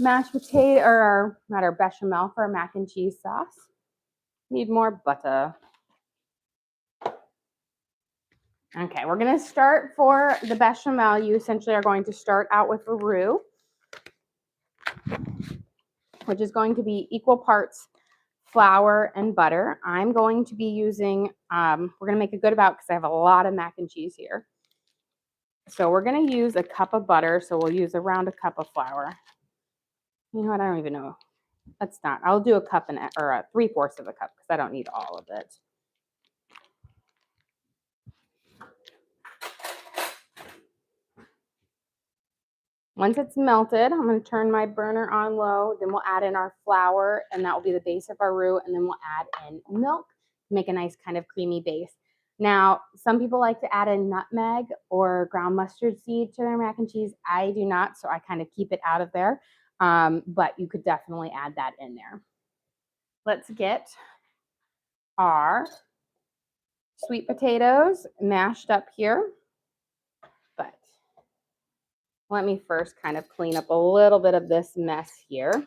mashed potato, or not our bechamel for our mac and cheese sauce. Need more butter. Okay, we're going to start for the bechamel. You essentially are going to start out with a roux, which is going to be equal parts flour and butter. I'm going to be using, we're going to make a good amount because I have a lot of mac and cheese here. So we're going to use a cup of butter. So we'll use around a cup of flour. You know what? I don't even know. That's not. I'll do a cup or 3/4 of a cup because I don't need all of it. Once it's melted, I'm going to turn my burner on low. Then we'll add in our flour, and that will be the base of our roux. And then we'll add in milk to make a nice kind of creamy base. Now, some people like to add in nutmeg or ground mustard seed to their mac and cheese. I do not, so I kind of keep it out of there. But you could definitely add that in there. Let's get our sweet potatoes mashed up here. But let me first kind of clean up a little bit of this mess here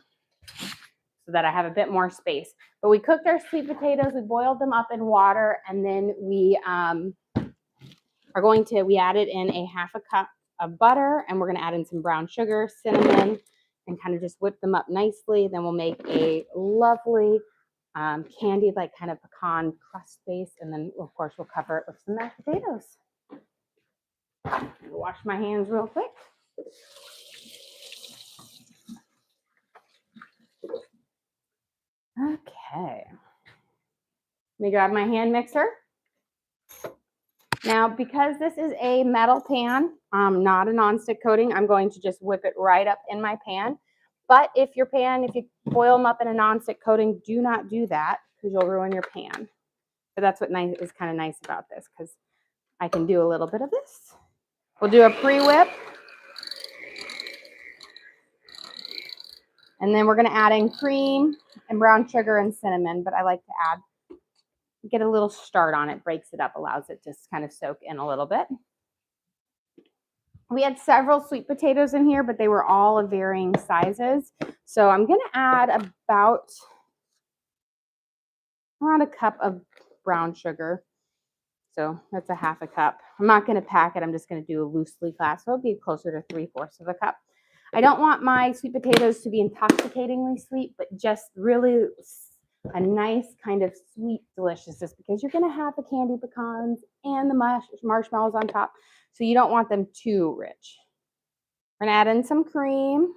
so that I have a bit more space. But we cooked our sweet potatoes, we boiled them up in water, and then we we added in a 1/2 cup of butter, and we're going to add in some brown sugar, cinnamon, and kind of just whip them up nicely. Then we'll make a lovely candied, like kind of pecan crust base, and then of course we'll cover it with some mashed potatoes. Wash my hands real quick. Okay. Let me grab my hand mixer. Now, because this is a metal pan, not a nonstick coating, I'm going to just whip it right up in my pan. But if you boil them up in a nonstick coating, do not do that because you'll ruin your pan. But that's what is kind of nice about this, because I can do a little bit of this. We'll do a pre-whip. And then we're going to add in cream and brown sugar and cinnamon, but I like to get a little start on it, breaks it up, allows it to kind of soak in a little bit. We had several sweet potatoes in here, but they were all of varying sizes. So I'm going to add about around a cup of brown sugar. So that's a 1/2 cup. I'm not going to pack it. I'm just going to do a loosely class. So it'll be closer to 3/4 of a cup. I don't want my sweet potatoes to be intoxicatingly sweet, but just really a nice kind of sweet deliciousness, because you're going to have the candied pecans and the marshmallows on top. So you don't want them too rich. We're going to add in some cream.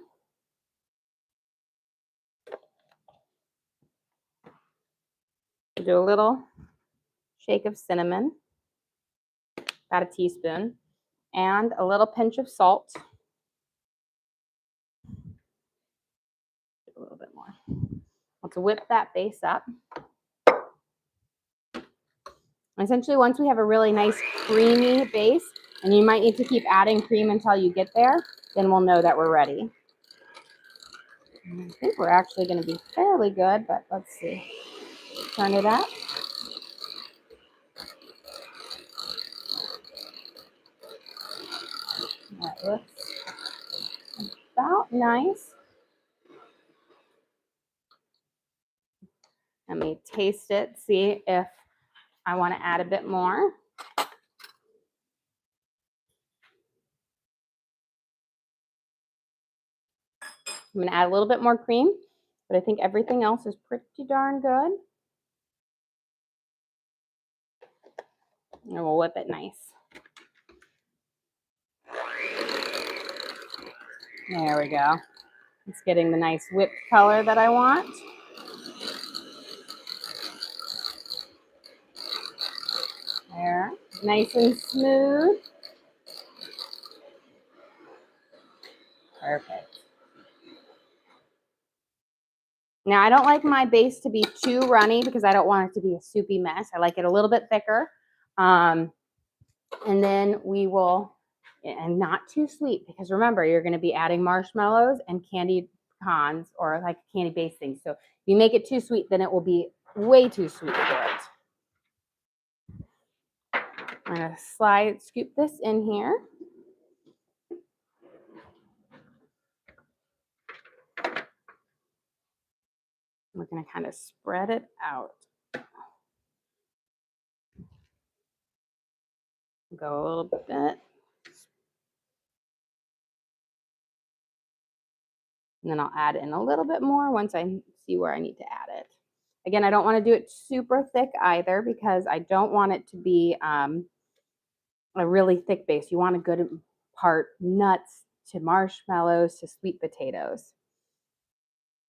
Do a little shake of cinnamon, about a teaspoon. and a little pinch of salt. A little bit more. Let's whip that base up. Essentially, once we have a really nice creamy base, and you might need to keep adding cream until you get there, then we'll know that we're ready. I think we're actually going to be fairly good, but let's see. Turn it up. That looks about nice. Let me taste it, see if I want to add a bit more. I'm going to add a little bit more cream, but I think everything else is pretty darn good. And we'll whip it nice. There we go. It's getting the nice whipped color that I want. There, nice and smooth. Perfect. Now, I don't like my base to be too runny because I don't want it to be a soupy mess. I like it a little bit thicker. And then we will, and not too sweet, because remember, you're going to be adding marshmallows and candied pecans or like candy base things. So if you make it too sweet, then it will be way too sweet for it. I'm going to scoop this in here. We're going to kind of spread it out. Go a little bit. And then I'll add in a little bit more once I see where I need to add it. Again, I don't want to do it super thick either because I don't want it to be a really thick base. You want a good part nuts to marshmallows to sweet potatoes.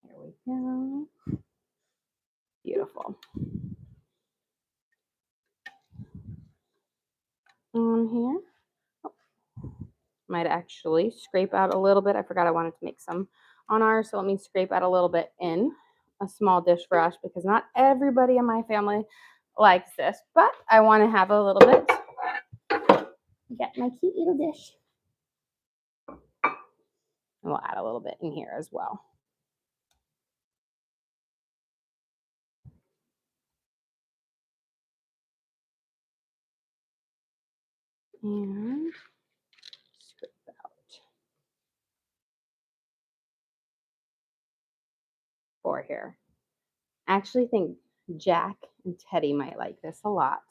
Here we go. Beautiful. On here. Oh. Might actually scrape out a little bit. I forgot I wanted to make some on ours, so let me scrape out a little bit in a small dish brush because not everybody in my family likes this, but I want to have a little bit. Get my cute little dish. And we'll add a little bit in here as well. And scrape it out. For here. I actually think Jack and Teddy might like this a lot.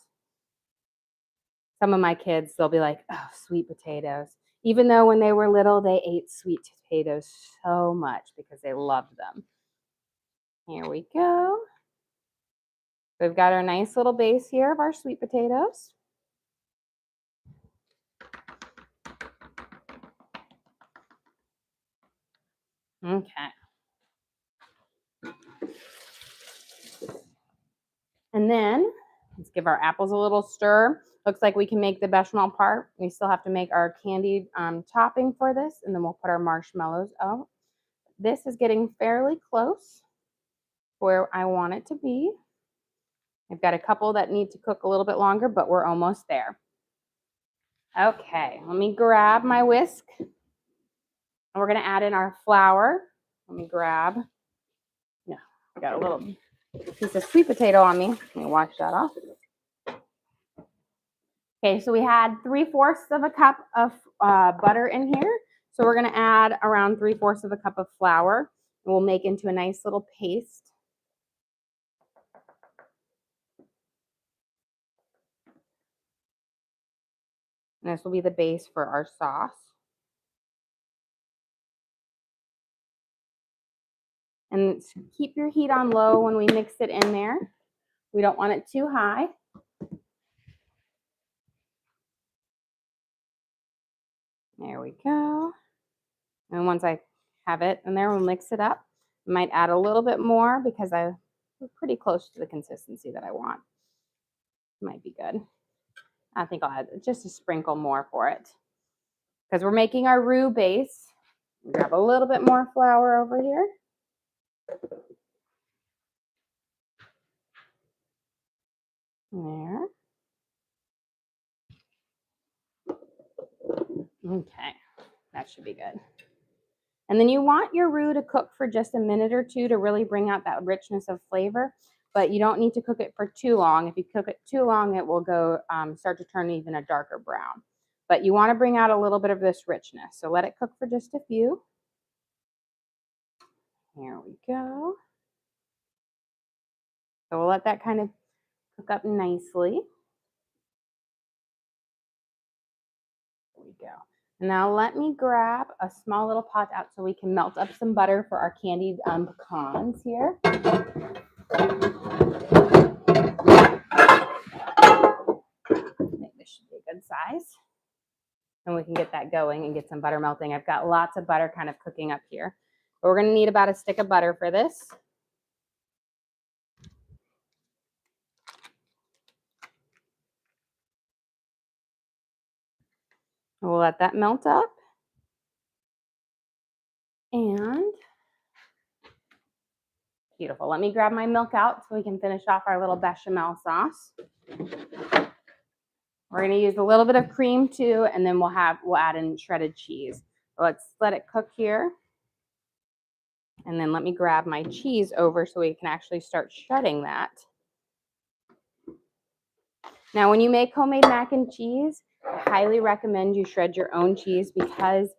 Some of my kids, they'll be like, oh, sweet potatoes. Even though when they were little, they ate sweet potatoes so much because they loved them. Here we go. We've got our nice little base here of our sweet potatoes. Okay. And then let's give our apples a little stir. Looks like we can make the bechamel part. We still have to make our candied topping for this, and then we'll put our marshmallows out. This is getting fairly close where I want it to be. I've got a couple that need to cook a little bit longer, but we're almost there. Okay, let me grab my whisk. And we're going to add in our flour. Let me grab, no, I got a little piece of sweet potato on me. Let me wash that off. Okay, so we had 3/4 of a cup of butter in here. So we're going to add around 3/4 of a cup of flour. And we'll make into a nice little paste. And this will be the base for our sauce. And keep your heat on low when we mix it in there. We don't want it too high. There we go. And once I have it in there, we'll mix it up. I might add a little bit more because we're pretty close to the consistency that I want. Might be good. I think I'll add just a sprinkle more for it. because we're making our roux base. Grab a little bit more flour over here. There. Okay, that should be good. And then you want your roux to cook for just a minute or two to really bring out that richness of flavor, but you don't need to cook it for too long. If you cook it too long, it will go start to turn even a darker brown. But you want to bring out a little bit of this richness. So let it cook for just a few. Here we go. So we'll let that kind of cook up nicely. There we go. Now let me grab a small little pot out so we can melt up some butter for our candied pecans here. I think this should be a good size. And we can get that going and get some butter melting. I've got lots of butter kind of cooking up here. But we're going to need about a stick of butter for this. We'll let that melt up. And beautiful. Let me grab my milk out so we can finish off our little bechamel sauce. We're going to use a little bit of cream too, and then we'll add in shredded cheese. Let's let it cook here. And then let me grab my cheese over so we can actually start shredding that. Now, when you make homemade mac and cheese, I highly recommend you shred your own cheese because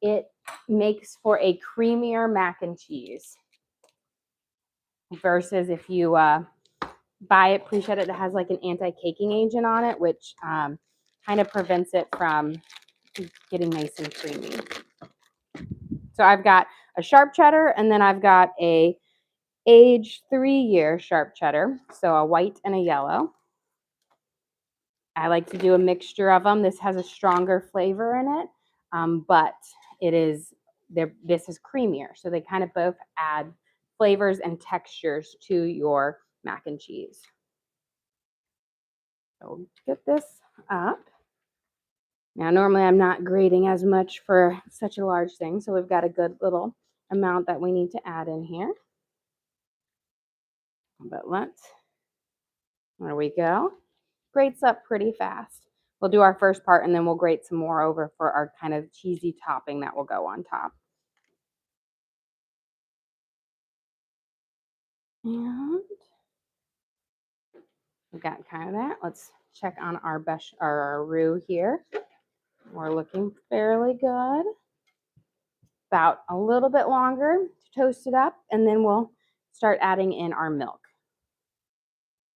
it makes for a creamier mac and cheese versus if you buy it pre-shredded that has like an anti-caking agent on it, which kind of prevents it from getting nice and creamy. So I've got a sharp cheddar, and then I've got a aged 3-year sharp cheddar, so a white and a yellow. I like to do a mixture of them. This has a stronger flavor in it, but this is creamier. So they kind of both add flavors and textures to your mac and cheese. So get this up. Now, normally I'm not grating as much for such a large thing, so we've got a good little amount that we need to add in here. But there we go. Grates up pretty fast. We'll do our first part and then we'll grate some more over for our kind of cheesy topping that will go on top. And we've got kind of that. Let's check on our roux here. We're looking fairly good. About a little bit longer to toast it up, and then we'll start adding in our milk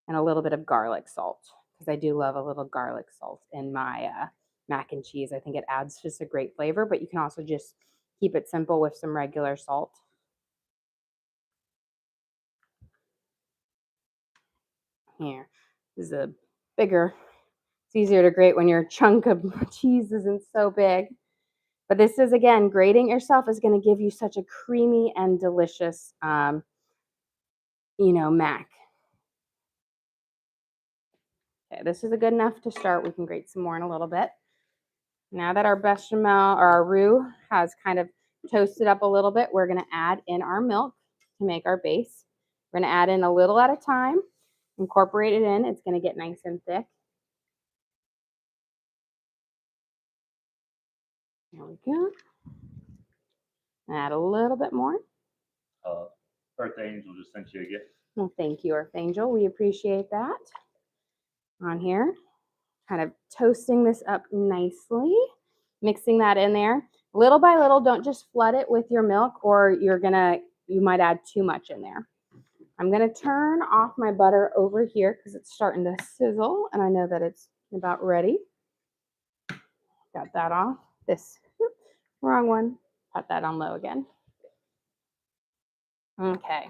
and a little bit of garlic salt, because I do love a little garlic salt in my mac and cheese. I think it adds just a great flavor, but you can also just keep it simple with some regular salt. Here, this is a bigger, it's easier to grate when your chunk of cheese isn't so big. But this is, again, grating yourself is going to give you such a creamy and delicious, mac. Okay, this is good enough to start. We can grate some more in a little bit. Now that our bechamel or our roux has kind of toasted up a little bit, we're going to add in our milk to make our base. We're going to add in a little at a time, incorporate it in. It's going to get nice and thick. There we go. Add a little bit more. Earth Angel just sent you a gift. Well, thank you, Earth Angel. We appreciate that. On here, kind of toasting this up nicely, mixing that in there. Little by little, don't just flood it with your milk or you might add too much in there. I'm going to turn off my butter over here because it's starting to sizzle and I know that it's about ready. Got that off. Wrong one. Put that on low again. Okay.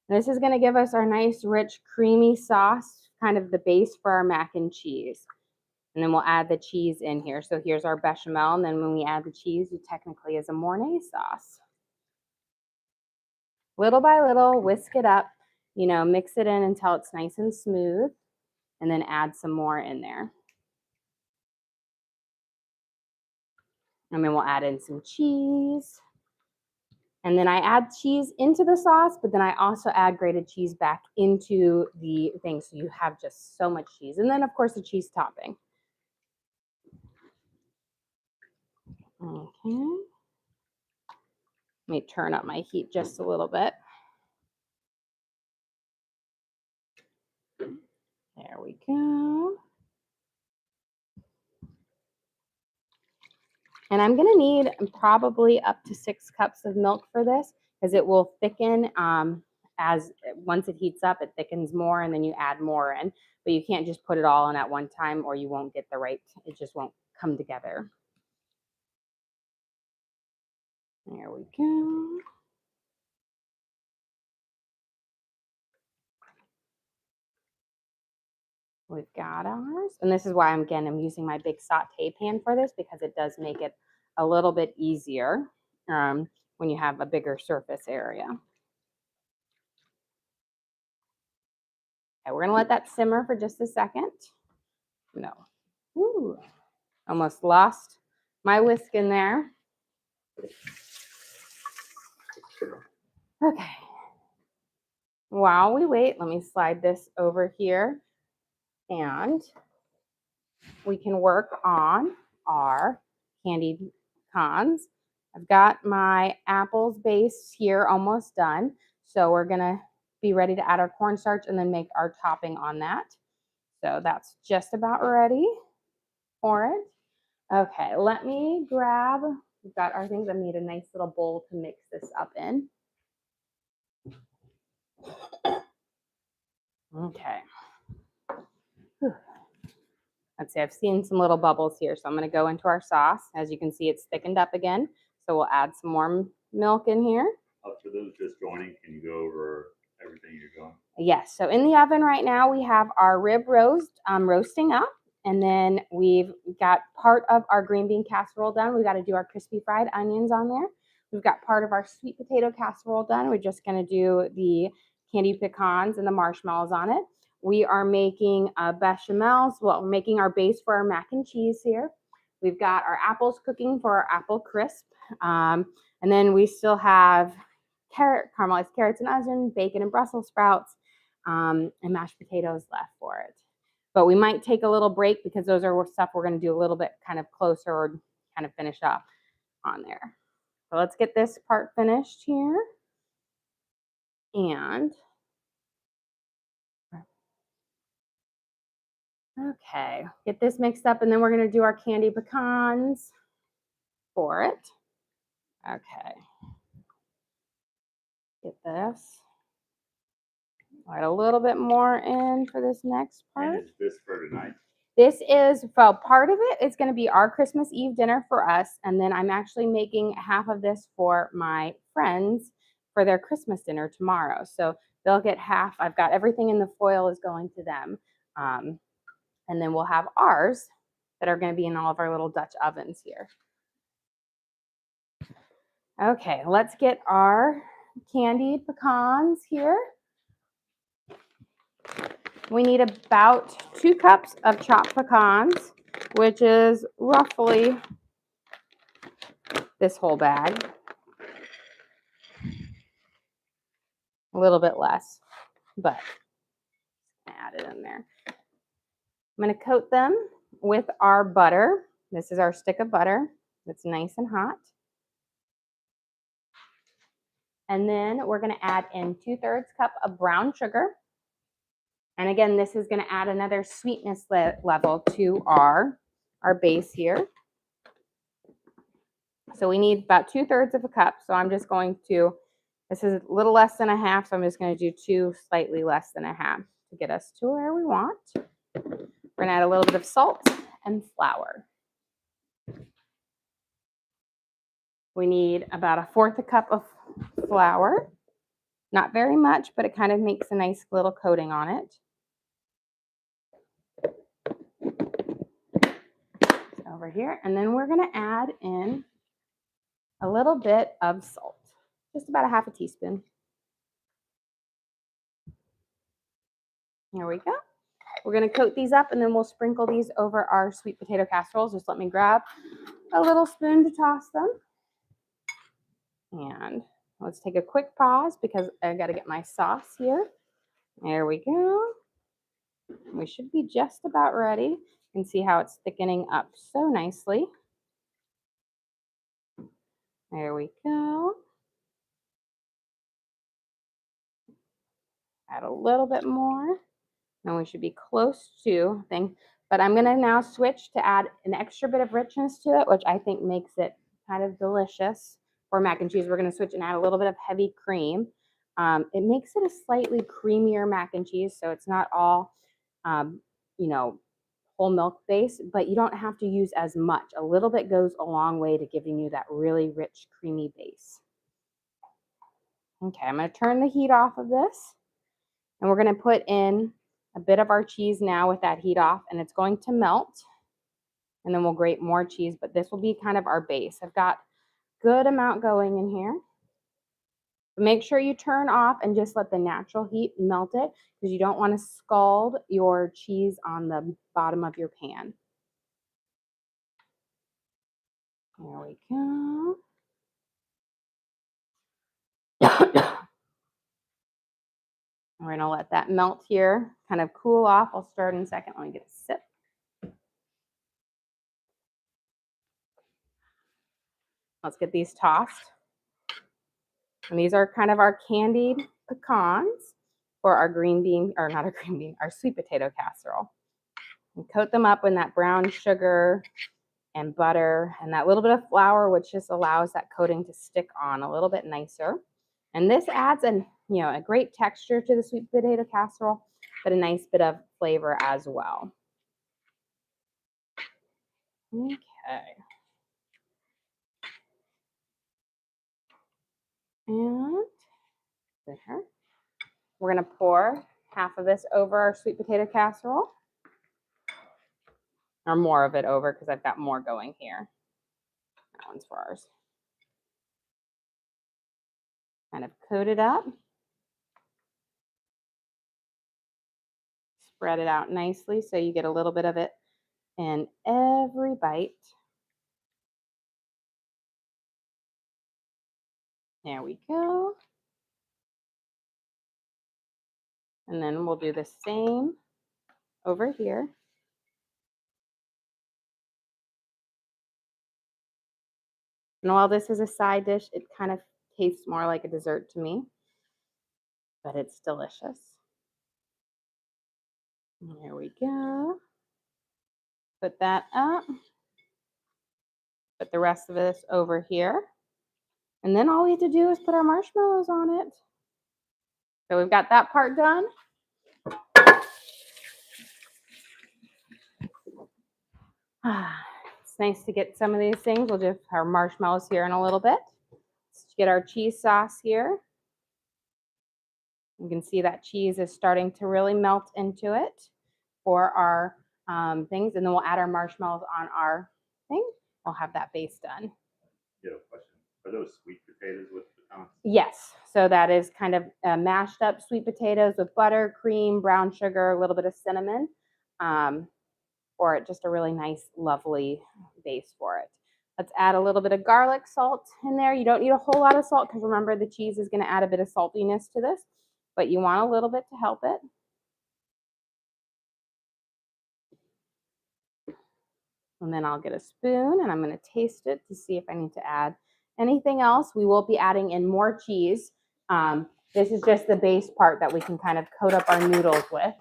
This is going to give us our nice, rich, creamy sauce, kind of the base for our mac and cheese. And then we'll add the cheese in here. So here's our bechamel, and then when we add the cheese, it technically is a Mornay sauce. Little by little, whisk it up, mix it in until it's nice and smooth, and then add some more in there. And then we'll add in some cheese. And then I add cheese into the sauce, but then I also add grated cheese back into the thing. So you have just so much cheese. And then, of course, the cheese topping. Okay. Let me turn up my heat just a little bit. There we go. And I'm going to need probably up to 6 cups of milk for this because it will thicken as once it heats up, it thickens more and then you add more in. But you can't just put it all in at one time or you won't get the right, it just won't come together. There we go. We've got ours. And this is why I'm using my big saute pan for this because it does make it a little bit easier when you have a bigger surface area. Okay, we're gonna let that simmer for just a second. No. Ooh, almost lost my whisk in there. Okay. While we wait, let me slide this over here and we can work on our candied pecans. I've got my apples base here almost done. So we're gonna be ready to add our cornstarch and then make our topping on that. So that's just about ready for it. Okay, let me grab, we've got our things. I need a nice little bowl to mix this up in. Okay. Whew. Let's see, I've seen some little bubbles here. So I'm gonna go into our sauce. As you can see, it's thickened up again. So we'll add some more milk in here. For those just joining, can you go over everything you're doing? Yes, so in the oven right now, we have our rib roast roasting up. And then we've got part of our green bean casserole done. We've got to do our crispy fried onions on there. We've got part of our sweet potato casserole done. We're just going to do the candied pecans and the marshmallows on it. We are making bechamels. Well, we're making our base for our mac and cheese here. We've got our apples cooking for our apple crisp. And then we still have caramelized carrots and onions, bacon and Brussels sprouts, and mashed potatoes left for it. But we might take a little break because those are stuff we're going to do a little bit kind of closer or kind of finish up on there. So let's get this part finished here. And okay, get this mixed up and then we're going to do our candy pecans for it. Okay. Get this. Add a little bit more in for this next part. And is this for tonight? This is, well, part of it is going to be our Christmas Eve dinner for us. And then I'm actually making half of this for my friends for their Christmas dinner tomorrow. So they'll get half. I've got everything in the foil is going to them. And then we'll have ours that are going to be in all of our little Dutch ovens here. Okay, let's get our candied pecans here. We need about 2 cups of chopped pecans, which is roughly this whole bag. A little bit less, but add it in there. I'm going to coat them with our butter. This is our stick of butter. It's nice and hot. And then we're going to add in 2/3 cup of brown sugar. And again, this is going to add another sweetness level to our base here. So we need about 2/3 of a cup. So I'm just going to, this is a little less than a half. So I'm just going to do 2 slightly less than a half to get us to where we want. We're going to add a little bit of salt and flour. We need about 1/4 cup of flour. Not very much, but it kind of makes a nice little coating on it. Over here, and then we're going to add in a little bit of salt, just about 1/2 teaspoon. There we go. We're going to coat these up and then we'll sprinkle these over our sweet potato casseroles. Just let me grab a little spoon to toss them. And let's take a quick pause because I got to get my sauce here. There we go. We should be just about ready. You can see how it's thickening up so nicely. There we go. Add a little bit more. And we should be close to thing. But I'm gonna now switch to add an extra bit of richness to it, which I think makes it kind of delicious for mac and cheese. We're gonna switch and add a little bit of heavy cream. It makes it a slightly creamier mac and cheese, so it's not all, you know, whole milk base, but you don't have to use as much. A little bit goes a long way to giving you that really rich, creamy base. Okay, I'm gonna turn the heat off of this, and we're gonna put in a bit of our cheese now with that heat off, and it's going to melt. And then we'll grate more cheese, but this will be kind of our base. I've got good amount going in here. But make sure you turn off and just let the natural heat melt it because you don't want to scald your cheese on the bottom of your pan. There we go. We're gonna let that melt here, kind of cool off. I'll start in a second. Let me get a sip. Let's get these tossed. And these are kind of our candied pecans for our green bean, or not our green bean, our sweet potato casserole. And coat them up in that brown sugar and butter and that little bit of flour, which just allows that coating to stick on a little bit nicer. And this adds a great texture to the sweet potato casserole, but a nice bit of flavor as well. Okay. And there. We're going to pour half of this over our sweet potato casserole, or more of it over because I've got more going here. That one's for ours. Kind of coat it up. Spread it out nicely so you get a little bit of it in every bite. There we go. And then we'll do the same over here. And while this is a side dish, it kind of tastes more like a dessert to me, but it's delicious. There we go. Put that up. Put the rest of this over here. And then all we have to do is put our marshmallows on it. So we've got that part done. It's nice to get some of these things. We'll do our marshmallows here in a little bit. Let's get our cheese sauce here. You can see that cheese is starting to really melt into it for our things. And then we'll add our marshmallows on our thing. We'll have that base done. Yeah, question. Are those sweet potatoes with pecans? Yes. So that is kind of mashed up sweet potatoes with butter, cream, brown sugar, a little bit of cinnamon, for just a really nice, lovely base for it. Let's add a little bit of garlic salt in there. You don't need a whole lot of salt because remember the cheese is going to add a bit of saltiness to this, but you want a little bit to help it. And then I'll get a spoon and I'm going to taste it to see if I need to add anything else. We will be adding in more cheese. This is just the base part that we can kind of coat up our noodles with.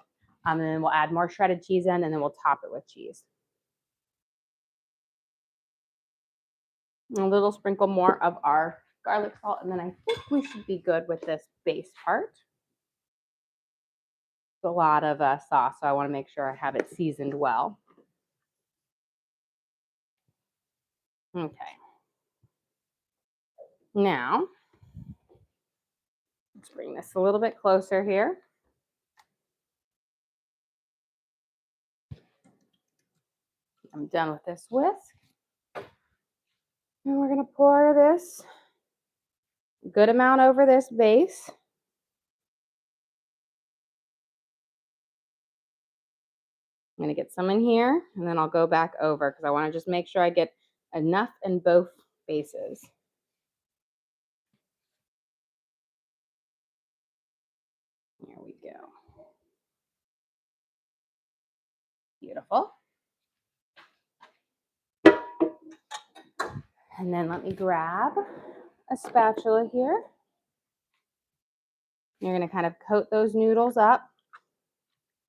And then we'll add more shredded cheese in and then we'll top it with cheese. And a little sprinkle more of our garlic salt. And then I think we should be good with this base part. It's a lot of sauce, so I want to make sure I have it seasoned well. Okay. Now, let's bring this a little bit closer here. I'm done with this whisk. And we're going to pour this good amount over this base. I'm going to get some in here and then I'll go back over because I want to just make sure I get enough in both bases. There we go. Beautiful. And then let me grab a spatula here. You're going to kind of coat those noodles up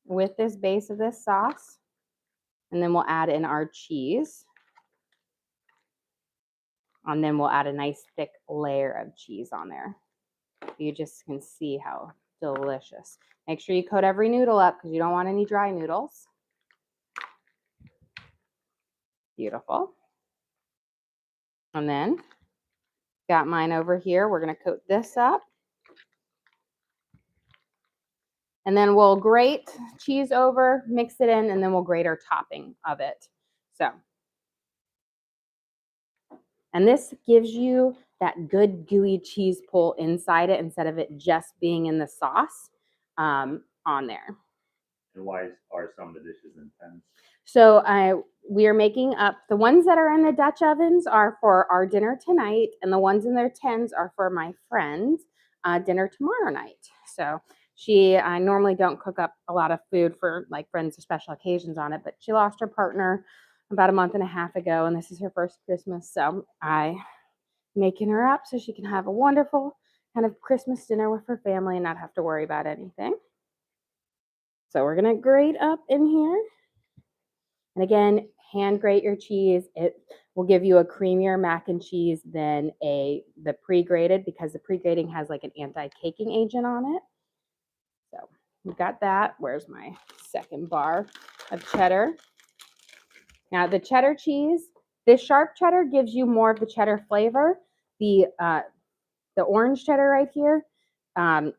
with this base of this sauce. And then we'll add in our cheese. And then we'll add a nice thick layer of cheese on there. You just can see how delicious. Make sure you coat every noodle up because you don't want any dry noodles. Beautiful. And then got mine over here. We're going to coat this up. And then we'll grate cheese over, mix it in, and then we'll grate our topping of it. So, and this gives you that good gooey cheese pull inside it instead of it just being in the sauce on there. And why are some of the dishes intense? So we are making up, the ones that are in the Dutch ovens are for our dinner tonight, and the ones in their tins are for my friend's dinner tomorrow night. So I normally don't cook up a lot of food for like friends or special occasions on it, but she lost her partner about a month and a half ago, and this is her first Christmas. So I'm making her up so she can have a wonderful kind of Christmas dinner with her family and not have to worry about anything. So we're going to grate up in here. And again, hand grate your cheese. It will give you a creamier mac and cheese than the pre-grated because the pre-grating has like an anti-caking agent on it. So we've got that. Where's my second bar of cheddar? Now the cheddar cheese, this sharp cheddar gives you more of the cheddar flavor. The orange cheddar right here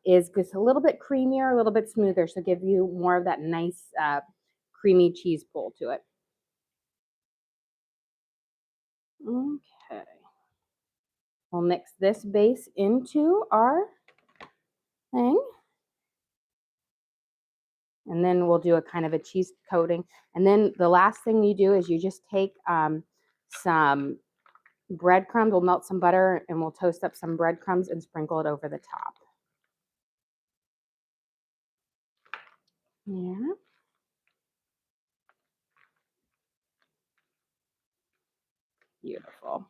is just a little bit creamier, a little bit smoother, so give you more of that nice creamy cheese pull to it. Okay. We'll mix this base into our thing. And then we'll do a kind of a cheese coating. And then the last thing you do is you just take some breadcrumbs. We'll melt some butter and we'll toast up some breadcrumbs and sprinkle it over the top. Yeah. Beautiful.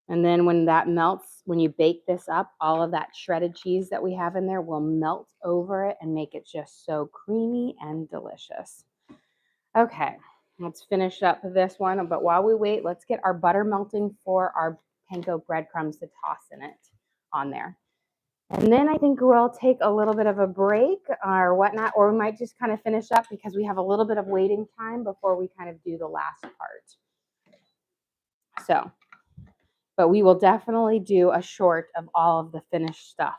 And then when that melts, when you bake this up, all of that shredded cheese that we have in there will melt over it and make it just so creamy and delicious. Okay, let's finish up this one. But while we wait, let's get our butter melting for our panko breadcrumbs to toss in it on there. And then I think we'll take a little bit of a break or whatnot, or we might just kind of finish up because we have a little bit of waiting time before we kind of do the last part. So, but we will definitely do a short of all of the finished stuff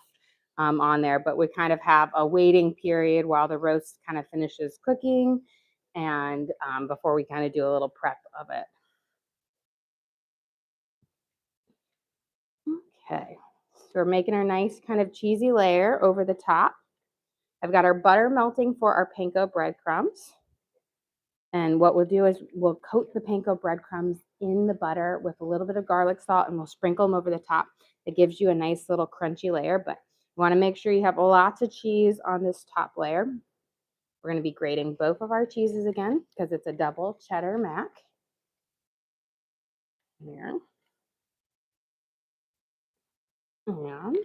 on there. But we kind of have a waiting period while the roast kind of finishes cooking and before we kind of do a little prep of it. Okay, so we're making our nice kind of cheesy layer over the top. I've got our butter melting for our panko breadcrumbs. And what we'll do is we'll coat the panko breadcrumbs in the butter with a little bit of garlic salt and we'll sprinkle them over the top. It gives you a nice little crunchy layer, but you want to make sure you have lots of cheese on this top layer. We're going to be grating both of our cheeses again because it's a double cheddar mac. Here. And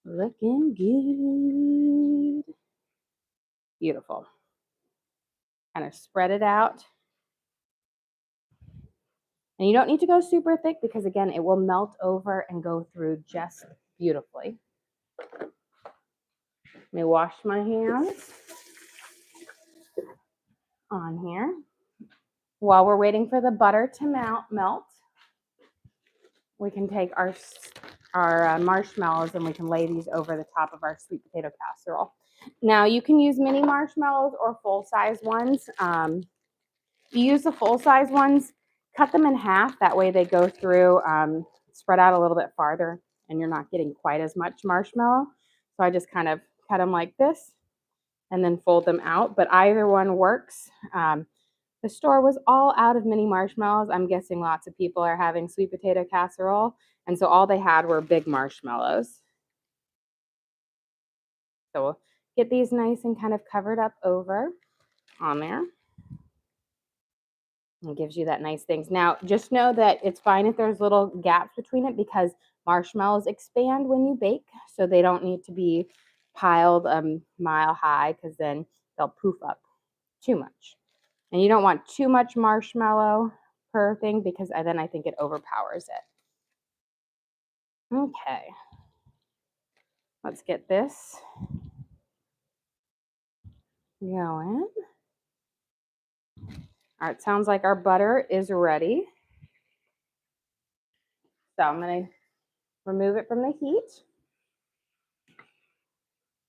looking good. Beautiful. Kind of spread it out. And you don't need to go super thick because, again, it will melt over and go through just beautifully. Let me wash my hands on here. While we're waiting for the butter to melt, we can take our marshmallows and we can lay these over the top of our sweet potato casserole. Now, you can use mini marshmallows or full-size ones. If you use the full-size ones, cut them in half. That way they go through, spread out a little bit farther, and you're not getting quite as much marshmallow. So I just kind of cut them like this, and then fold them out, but either one works. The store was all out of mini marshmallows. I'm guessing lots of people are having sweet potato casserole, and so all they had were big marshmallows. So we'll get these nice and kind of covered up over on there. It gives you that nice things. Now, just know that it's fine if there's little gaps between it because marshmallows expand when you bake, so they don't need to be piled mile high because then they'll poof up too much. And you don't want too much marshmallow per thing because then I think it overpowers it. Okay. Let's get this going. All right, sounds like our butter is ready. So I'm going to remove it from the heat.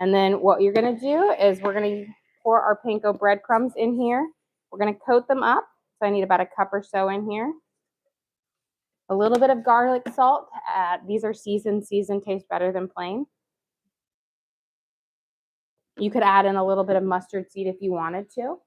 And then what you're going to do is we're going to pour our panko breadcrumbs in here. We're going to coat them up. So I need about a cup or so in here. A little bit of garlic salt. These are seasoned. Seasoned tastes better than plain. You could add in a little bit of mustard seed if you wanted to.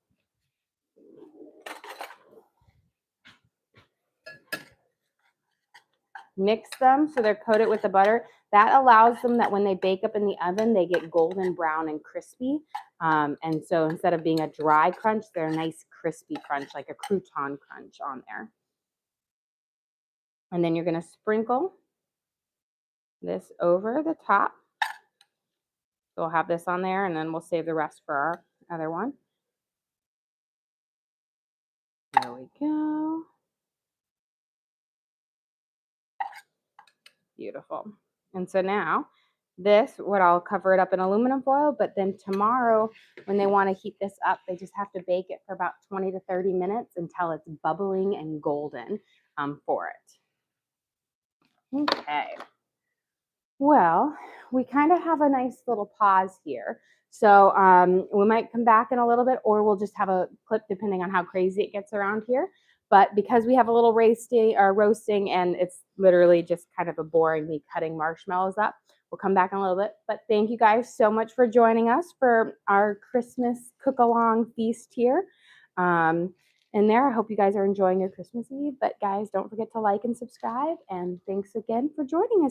Mix them so they're coated with the butter. That allows them that when they bake up in the oven, they get golden brown and crispy. And so instead of being a dry crunch, they're a nice crispy crunch, like a crouton crunch on there. And then you're going to sprinkle this over the top. So we'll have this on there, and then we'll save the rest for our other one. There we go. Beautiful. And so now what I'll cover it up in aluminum foil, but then tomorrow when they want to heat this up, they just have to bake it for about 20 to 30 minutes until it's bubbling and golden for it. Okay. Well, we kind of have a nice little pause here. So we might come back in a little bit, or we'll just have a clip depending on how crazy it gets around here. But because we have a little roasting, and it's literally just kind of a boring me cutting marshmallows up, we'll come back in a little bit. But thank you guys so much for joining us for our Christmas cook-along feast here. And there, I hope you guys are enjoying your Christmas Eve. But guys, don't forget to like and subscribe. And thanks again for joining us.